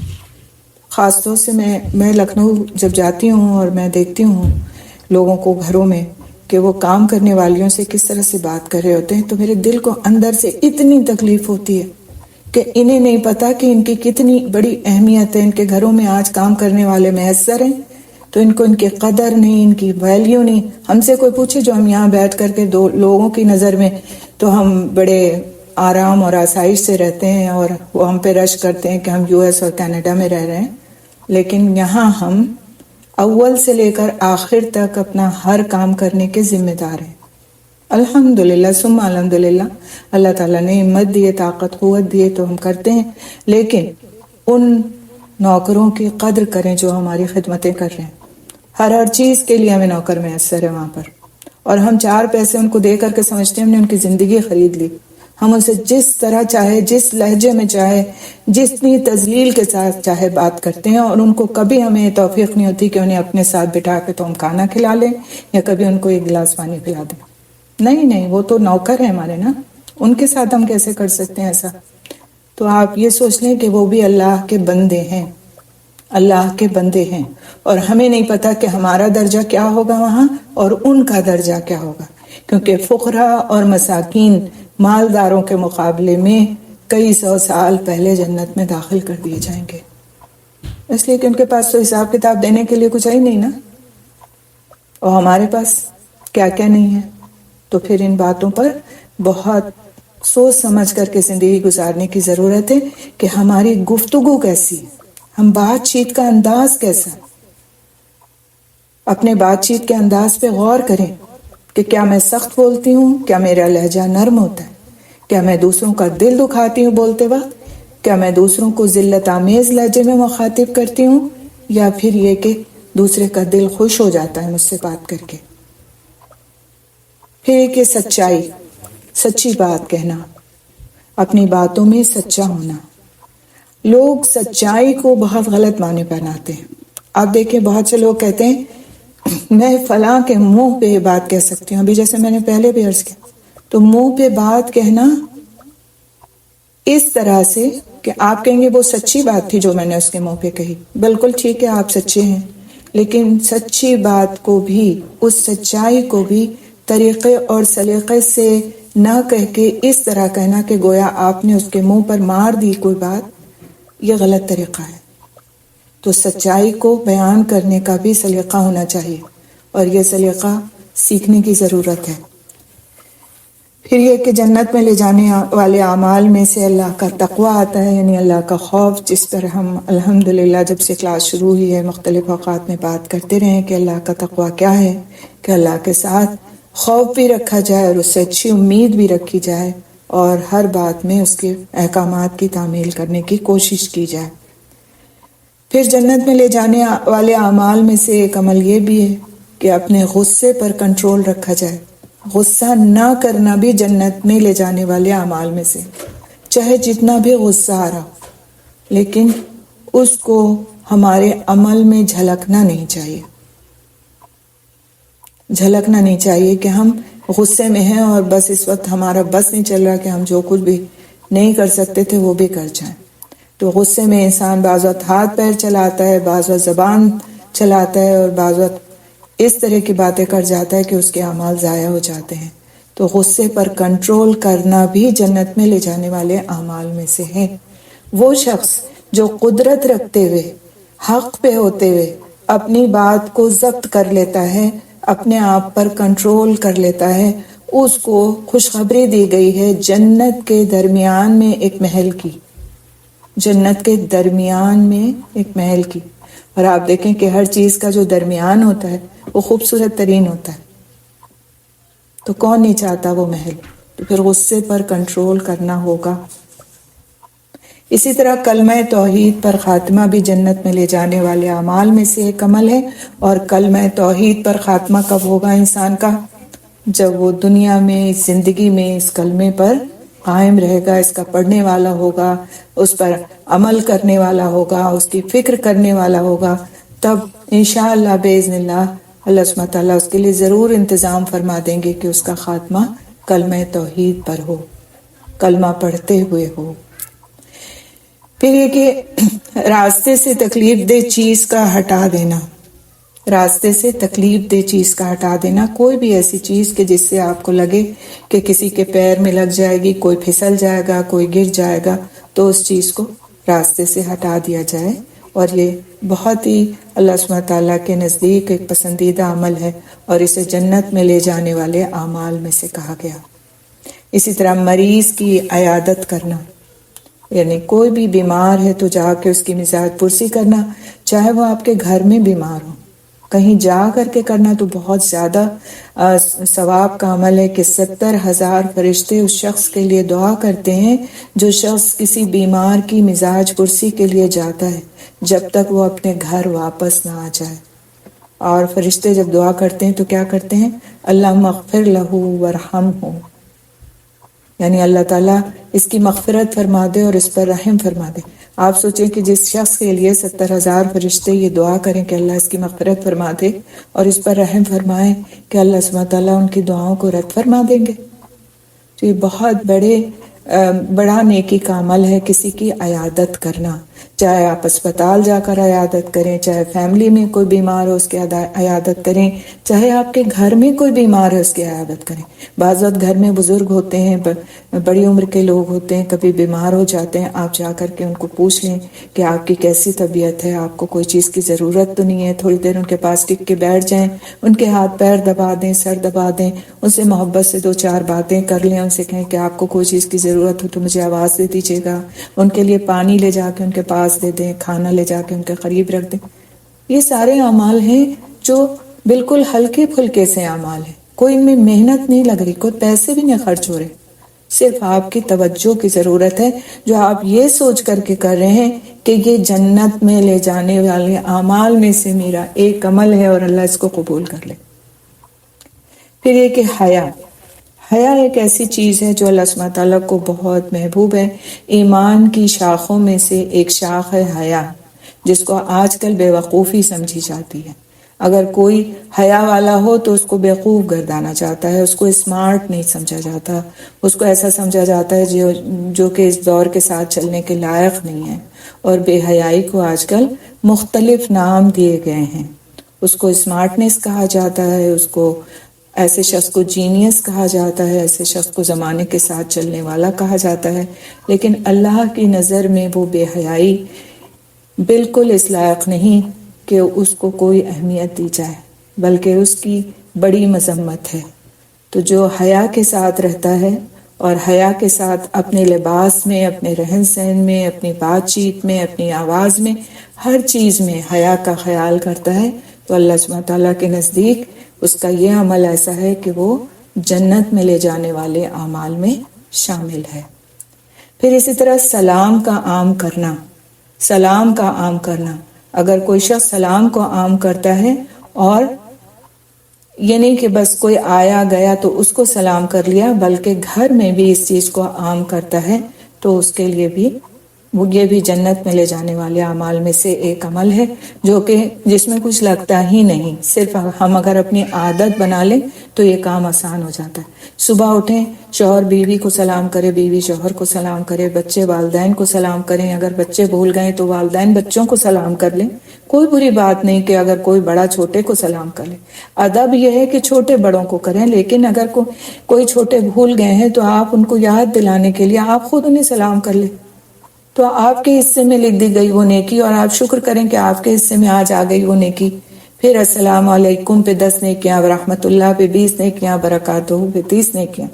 خاص طور سے میں لکھنؤ جب جاتی ہوں اور میں دیکھتی ہوں لوگوں کو گھروں میں کہ وہ کام کرنے والیوں سے کس طرح سے بات کر رہے ہوتے ہیں، تو میرے دل کو اندر سے اتنی تکلیف ہوتی ہے کہ انہیں نہیں پتا کہ ان کی کتنی بڑی اہمیت ہے. ان کے گھروں میں آج کام کرنے والے میسر ہیں تو ان کو ان کی قدر نہیں، ان کی ویلیو نہیں. ہم سے کوئی پوچھے جو ہم یہاں بیٹھ کر کے لوگوں کی نظر میں تو ہم بڑے آرام اور آسائش سے رہتے ہیں اور وہ ہم پہ رش کرتے ہیں کہ ہم US اور کینیڈا میں رہ رہے ہیں، لیکن یہاں ہم اول سے لے کر آخر تک اپنا ہر کام کرنے کے ذمہ دار ہیں. الحمدللہ ثم الحمدللہ، اللہ تعالیٰ نے ہمت دی ہے، طاقت قوت دی ہے تو ہم کرتے ہیں. لیکن ان نوکروں کی قدر کریں جو ہماری خدمتیں کر رہے ہیں. ہر چیز کے لیے ہمیں نوکر میسر ہے وہاں پر، اور ہم 4 پیسے ان کو دے کر کے سمجھتے ہیں ہم نے ان کی زندگی خرید لی. ہم اسے جس طرح چاہے، جس لہجے میں چاہے، جتنی تذلیل کے ساتھ چاہے بات کرتے ہیں، اور ان کو کبھی ہمیں توفیق نہیں ہوتی کہ انہیں اپنے ساتھ بٹھا کے تو ہم کھانا کھلا لیں یا کبھی ان کو ایک گلاس پانی پلا دیں۔ نہیں، وہ تو نوکر ہیں ہمارے نا، ان کے ساتھ ہم کیسے کر سکتے ہیں ایسا؟ تو آپ یہ سوچ لیں کہ وہ بھی اللہ کے بندے ہیں، اللہ کے بندے ہیں، اور ہمیں نہیں پتا کہ ہمارا درجہ کیا ہوگا وہاں اور ان کا درجہ کیا ہوگا، کیونکہ فقراء اور مساکین مالداروں کے مقابلے میں کئی سو سال پہلے جنت میں داخل کر دیے جائیں گے، اس لیے کہ ان کے پاس تو حساب کتاب دینے کے لیے کچھ ہے ہی نہیں نا، اور ہمارے پاس کیا کیا نہیں ہے۔ تو پھر ان باتوں پر بہت سوچ سمجھ کر کے زندگی گزارنے کی ضرورت ہے کہ ہماری گفتگو کیسی ہے، ہم بات چیت کا انداز کیسا ہے۔ اپنے بات چیت کے انداز پہ غور کریں کہ کیا میں سخت بولتی ہوں، کیا میرا لہجہ نرم ہوتا ہے، کیا میں دوسروں کا دل دکھاتی ہوں بولتے وقت، کیا میں دوسروں کو ذلت آمیز لہجے میں مخاطب کرتی ہوں، یا پھر یہ کہ دوسرے کا دل خوش ہو جاتا ہے مجھ سے بات کر کے۔ پھر ایک سچائی، سچی بات کہنا، اپنی باتوں میں سچا ہونا۔ لوگ سچائی کو بہت غلط معنی پہناتے ہیں۔ آپ دیکھیں بہت سے لوگ کہتے ہیں میں فلاں کے منہ پہ یہ بات کہہ سکتی ہوں، ابھی جیسے میں نے پہلے بھی عرض کیا، تو منہ پہ بات کہنا اس طرح سے کہ آپ کہیں گے وہ سچی بات تھی جو میں نے اس کے منہ پہ کہی، بالکل ٹھیک ہے آپ سچے ہیں، لیکن سچی بات کو بھی، اس سچائی کو بھی طریقے اور سلیقے سے نہ کہہ کے اس طرح کہنا کہ گویا آپ نے اس کے منہ پر مار دی کوئی بات، یہ غلط طریقہ ہے۔ تو سچائی کو بیان کرنے کا بھی سلیقہ ہونا چاہیے، اور یہ سلیقہ سیکھنے کی ضرورت ہے۔ پھر یہ کہ جنت میں لے جانے والے اعمال میں سے اللہ کا تقوی آتا ہے، یعنی اللہ کا خوف، جس پر ہم الحمدللہ جب سے کلاس شروع ہوئی ہے مختلف اوقات میں بات کرتے رہے کہ اللہ کا تقوی کیا ہے، کہ اللہ کے ساتھ خوف بھی رکھا جائے اور اس سے اچھی امید بھی رکھی جائے، اور ہر بات میں اس کے احکامات کی تعمیل کرنے کی کوشش کی جائے۔ پھر جنت میں لے جانے والے اعمال میں سے ایک عمل یہ بھی ہے کہ اپنے غصے پر کنٹرول رکھا جائے۔ غصہ نہ کرنا بھی جنت میں لے جانے والے اعمال میں سے، چاہے جتنا بھی غصہ آ رہا ہو، لیکن اس کو ہمارے عمل میں جھلکنا نہیں چاہیے، جھلکنا نہیں چاہیے کہ ہم غصے میں ہیں اور بس اس وقت ہمارا بس نہیں چل رہا کہ ہم جو کچھ بھی نہیں کر سکتے تھے وہ بھی کر جائیں۔ تو غصے میں انسان بعض وقت ہاتھ پیر چلاتا ہے، بعض وقت زبان چلاتا ہے، اور بعض وقت اس طرح کی باتیں کر جاتا ہے کہ اس کے اعمال ضائع ہو جاتے ہیں۔ تو غصے پر کنٹرول کرنا بھی جنت میں لے جانے والے اعمال میں سے ہے۔ وہ شخص جو قدرت رکھتے ہوئے، حق پہ ہوتے ہوئے اپنی بات کو ضبط کر لیتا ہے، اپنے آپ پر کنٹرول کر لیتا ہے، اس کو خوشخبری دی گئی ہے جنت کے درمیان میں ایک محل کی، جنت کے درمیان میں ایک محل کی۔ اور آپ دیکھیں کہ ہر چیز کا جو درمیان ہوتا ہے وہ خوبصورت ترین ہوتا ہے، تو کون نہیں چاہتا وہ محل؟ تو پھر غصے پر کنٹرول کرنا ہوگا۔ اسی طرح کلمہ توحید پر خاتمہ بھی جنت میں لے جانے والے اعمال میں سے ایک عمل ہے، اور کلمہ توحید پر خاتمہ کب ہوگا انسان کا؟ جب وہ دنیا میں، اس زندگی میں اس کلمے پر قائم رہے گا، اس کا پڑھنے والا ہوگا، اس پر عمل کرنے والا ہوگا، اس کی فکر کرنے والا ہوگا، تب انشاءاللہ باذن اللہ اللہ سبحانہ تعالیٰ اس کے لیے ضرور انتظام فرما دیں گے کہ اس کا خاتمہ کلمہ توحید پر ہو، کلمہ پڑھتے ہوئے ہو۔ پھر یہ کہ راستے سے تکلیف دہ چیز کا ہٹا دینا، راستے سے تکلیف دہ چیز کا ہٹا دینا، کوئی بھی ایسی چیز کہ جس سے آپ کو لگے کہ کسی کے پیر میں لگ جائے گی، کوئی پھسل جائے گا، کوئی گر جائے گا، تو اس چیز کو راستے سے ہٹا دیا جائے۔ اور یہ بہت ہی اللہ سبحانہ تعالیٰ کے نزدیک ایک پسندیدہ عمل ہے، اور اسے جنت میں لے جانے والے اعمال میں سے کہا گیا۔ اسی طرح مریض کی عیادت کرنا، یعنی کوئی بھی بیمار ہے تو جا کے اس کی مزاج پرسی کرنا، چاہے وہ آپ کے گھر میں بیمار ہو، کہیں جا کر کے کرنا تو بہت زیادہ ثواب کا عمل ہے کہ 70,000 فرشتے اس شخص کے لیے دعا کرتے ہیں جو شخص کسی بیمار کی مزاج پرسی کے لیے جاتا ہے، جب تک وہ اپنے گھر واپس نہ آ جائے۔ اور فرشتے جب دعا کرتے ہیں تو کیا کرتے ہیں؟ اللہم اغفر لہ ورحمہ، یعنی اللہ تعالیٰ اس کی مغفرت فرما دے اور اس پر رحم فرما دے۔ آپ سوچیں کہ جس شخص کے لیے 70,000 فرشتے یہ دعا کریں کہ اللہ اس کی مغفرت فرما دے اور اس پر رحم فرمائے، کہ اللہ سبحانہ تعالیٰ ان کی دعاؤں کو رد فرما دیں گے۔ تو یہ بہت بڑا نیکی کا عمل ہے کسی کی عیادت کرنا، چاہے آپ اسپتال جا کر عیادت کریں، چاہے فیملی میں کوئی بیمار ہو اس کی عیادت کریں، چاہے آپ کے گھر میں کوئی بیمار ہے اس کی عیادت کریں۔ بعض وقت گھر میں بزرگ ہوتے ہیں، بڑی عمر کے لوگ ہوتے ہیں، کبھی بیمار ہو جاتے ہیں، آپ جا کر کے ان کو پوچھ لیں کہ آپ کی کیسی طبیعت ہے، آپ کو کوئی چیز کی ضرورت تو نہیں ہے، تھوڑی دیر ان کے پاس ٹک کے بیٹھ جائیں، ان کے ہاتھ پیر دبا دیں، سر دبا دیں، ان سے محبت سے 2-4 باتیں کر لیں، ان سے کہیں کہ آپ کو کوئی چیز کی ضرورت ہو تو مجھے آواز دے دیجیے گا، ان کے لیے پانی لے جا کے ان کے پاس دے دیں، کھانا لے جا کے ان کے قریب رکھ دیں۔ یہ سارے اعمال ہیں جو بالکل ہلکے پھلکے سے اعمال ہیں، کوئی ان میں محنت نہیں لگ رہی، کوئی پیسے بھی نہیں خرچ ہو رہے، صرف آپ کی توجہ کی ضرورت ہے، جو آپ یہ سوچ کر کے کر رہے ہیں کہ یہ جنت میں لے جانے والے اعمال میں سے میرا ایک عمل ہے اور اللہ اس کو قبول کر لے۔ پھر یہ کہ حیا ایک ایسی چیز ہے جو اللہ سبحانہ تعالیٰ کو بہت محبوب ہے۔ ایمان کی شاخوں میں سے ایک شاخ ہے حیا، جس کو آج کل بے وقوفی سمجھی جاتی ہے۔ اگر کوئی حیا والا ہو تو اس کو بیوقوف گردانا چاہتا ہے، اس کو اسمارٹ نہیں سمجھا جاتا، اس کو ایسا سمجھا جاتا ہے جو کہ اس دور کے ساتھ چلنے کے لائق نہیں ہے۔ اور بے حیائی کو آج کل مختلف نام دیے گئے ہیں، اس کو اسمارٹنس کہا جاتا ہے، اس کو ایسے شخص کو جینیس کہا جاتا ہے، ایسے شخص کو زمانے کے ساتھ چلنے والا کہا جاتا ہے، لیکن اللہ کی نظر میں وہ بے حیائی بالکل اس لائق نہیں کہ اس کو کوئی اہمیت دی جائے، بلکہ اس کی بڑی مذمت ہے۔ تو جو حیا کے ساتھ رہتا ہے اور حیا کے ساتھ اپنے لباس میں، اپنے رہن سہن میں، اپنی بات چیت میں، اپنی آواز میں، ہر چیز میں حیا کا خیال کرتا ہے، تو اللہ سبحانہ تعالیٰ کے نزدیک اس کا یہ عمل ایسا ہے کہ وہ جنت میں لے جانے والے اعمال میں شامل ہے۔ پھر اسی طرح سلام کا عام کرنا، اگر کوئی شخص سلام کو عام کرتا ہے، اور یہ نہیں کہ بس کوئی آیا گیا تو اس کو سلام کر لیا، بلکہ گھر میں بھی اس چیز کو عام کرتا ہے، تو اس کے لیے بھی یہ بھی جنت میں لے جانے والے اعمال میں سے ایک عمل ہے، جو کہ جس میں کچھ لگتا ہی نہیں، صرف ہم اگر اپنی عادت بنا لیں تو یہ کام آسان ہو جاتا ہے۔ صبح اٹھیں، شوہر بیوی کو سلام کرے، بیوی شوہر کو سلام کرے، بچے والدین کو سلام کریں، اگر بچے بھول گئے تو والدین بچوں کو سلام کر لیں، کوئی بری بات نہیں کہ اگر کوئی بڑا چھوٹے کو سلام کر لے۔ ادب یہ ہے کہ چھوٹے بڑوں کو کریں، لیکن اگر کوئی چھوٹے بھول گئے ہیں تو آپ ان کو یاد دلانے کے لیے آپ خود انہیں سلام کر لیں، تو آپ کے حصے میں لکھ دی گئی وہ نیکی، اور آپ شکر کریں کہ آپ کے حصے میں آج آ گئی وہ نیکی۔ پھر السلام علیکم پہ 10 نیکیاں، ورحمۃ اللہ پہ 20 نیکیاں، برکاتہ پہ 30 نیکیاں۔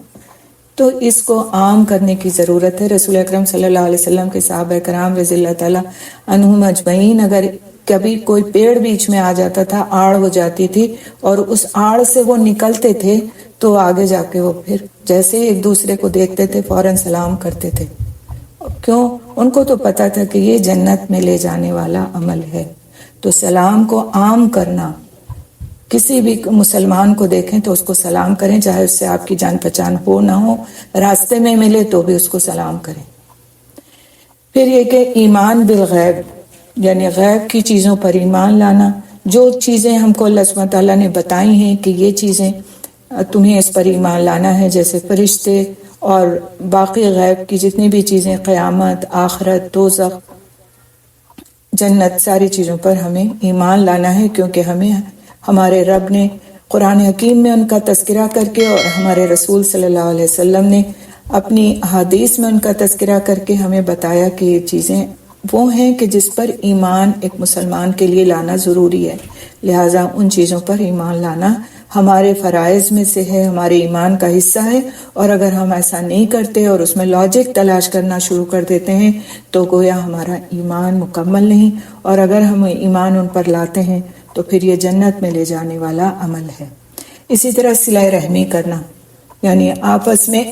تو اس کو عام کرنے کی ضرورت ہے۔ رسول اکرم صلی اللہ علیہ وسلم کے صحابہ کرام رضی اللہ تعالیٰ عنہم اجمعین، اگر کبھی کوئی پیڑ بیچ میں آ جاتا تھا، آڑ ہو جاتی تھی، اور اس آڑ سے وہ نکلتے تھے، تو آگے جا کے وہ پھر جیسے ہی ایک دوسرے کو دیکھتے تھے فوراً سلام کرتے تھے۔ کیوں؟ ان کو تو پتا تھا کہ یہ جنت میں لے جانے والا عمل ہے۔ تو سلام کو عام کرنا، کسی بھی مسلمان کو دیکھیں تو اس کو سلام کریں، چاہے اس سے آپ کی جان پہچان ہو نہ ہو، راستے میں ملے تو بھی اس کو سلام کریں۔ پھر یہ کہ ایمان بالغیب، یعنی غیب کی چیزوں پر ایمان لانا، جو چیزیں ہم کو اللہ سبحانہ تعالیٰ نے بتائی ہیں کہ یہ چیزیں تمہیں اس پر ایمان لانا ہے، جیسے فرشتے اور باقی غیب کی جتنی بھی چیزیں، قیامت، آخرت، دوزخ، جنت، ساری چیزوں پر ہمیں ایمان لانا ہے، کیونکہ ہمیں ہمارے رب نے قرآن حکیم میں ان کا تذکرہ کر کے، اور ہمارے رسول صلی اللہ علیہ وسلم نے اپنی احادیث میں ان کا تذکرہ کر کے ہمیں بتایا کہ یہ چیزیں وہ ہیں کہ جس پر ایمان ایک مسلمان کے لیے لانا ضروری ہے، لہٰذا ان چیزوں پر ایمان لانا ہمارے فرائض میں سے ہے، ہمارے ایمان کا حصہ ہے، اور اگر ہم ایسا نہیں کرتے اور اس میں لاجک تلاش کرنا شروع کر دیتے ہیں تو گویا ہمارا ایمان مکمل نہیں، اور اگر ہم ایمان ان پر لاتے ہیں تو پھر یہ جنت میں لے جانے والا عمل ہے۔ اسی طرح صلہ رحمی کرنا، یعنی آپس میں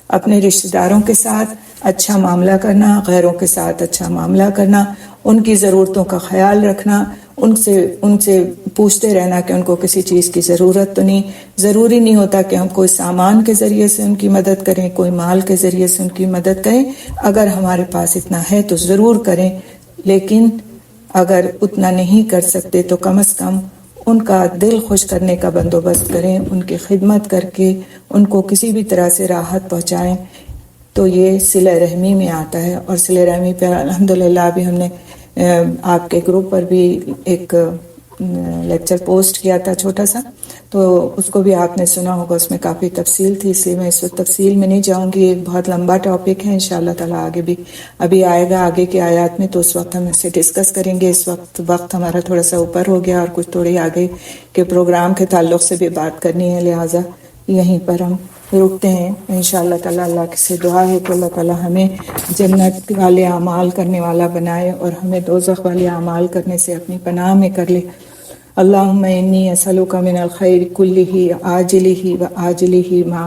اپنے رشتہ داروں کے ساتھ اچھا معاملہ کرنا، غیروں کے ساتھ اچھا معاملہ کرنا، ان کی ضرورتوں کا خیال رکھنا، ان سے پوچھتے رہنا کہ ان کو کسی چیز کی ضرورت تو نہیں. ضروری نہیں ہوتا کہ ہم کوئی سامان کے ذریعے سے ان کی مدد کریں، کوئی مال کے ذریعے سے ان کی مدد کریں. اگر ہمارے پاس اتنا ہے تو ضرور کریں، لیکن اگر اتنا نہیں کر سکتے تو کم از کم ان کا دل خوش کرنے کا بندوبست کریں، ان کی خدمت کر کے ان کو کسی بھی طرح سے راحت پہنچائیں. تو یہ صلہ رحمی میں آتا ہے. اور صلہ رحمی پہ الحمدللہ ابھی ہم نے آپ کے گروپ پر بھی ایک لیکچر پوسٹ کیا تھا چھوٹا سا، تو اس کو بھی آپ نے سنا ہوگا. اس میں کافی تفصیل تھی، اس لیے میں اس وقت تفصیل میں نہیں جاؤں گی. ایک بہت لمبا ٹاپک ہے، انشاءاللہ تعالیٰ آگے بھی ابھی آئے گا آگے کی آیات میں، تو اس وقت ہم اسے ڈسکس کریں گے. اس وقت ہمارا تھوڑا سا اوپر ہو گیا اور کچھ تھوڑی آگے کے پروگرام کے تعلق سے بھی بات کرنی ہے، لہٰذا یہیں پر ہم رکتے ہیں. انشاءاللہ تعالیٰ اللہ سے دعا ہے کہ اللہ تعالیٰ ہمیں جنت والے اعمال کرنے والا بنائے اور ہمیں دوزخ والے اعمال کرنے سے اپنی پناہ میں کر لے. اللہم انی اسألک من الخیر کلہ عاجلہ و آجلہ ما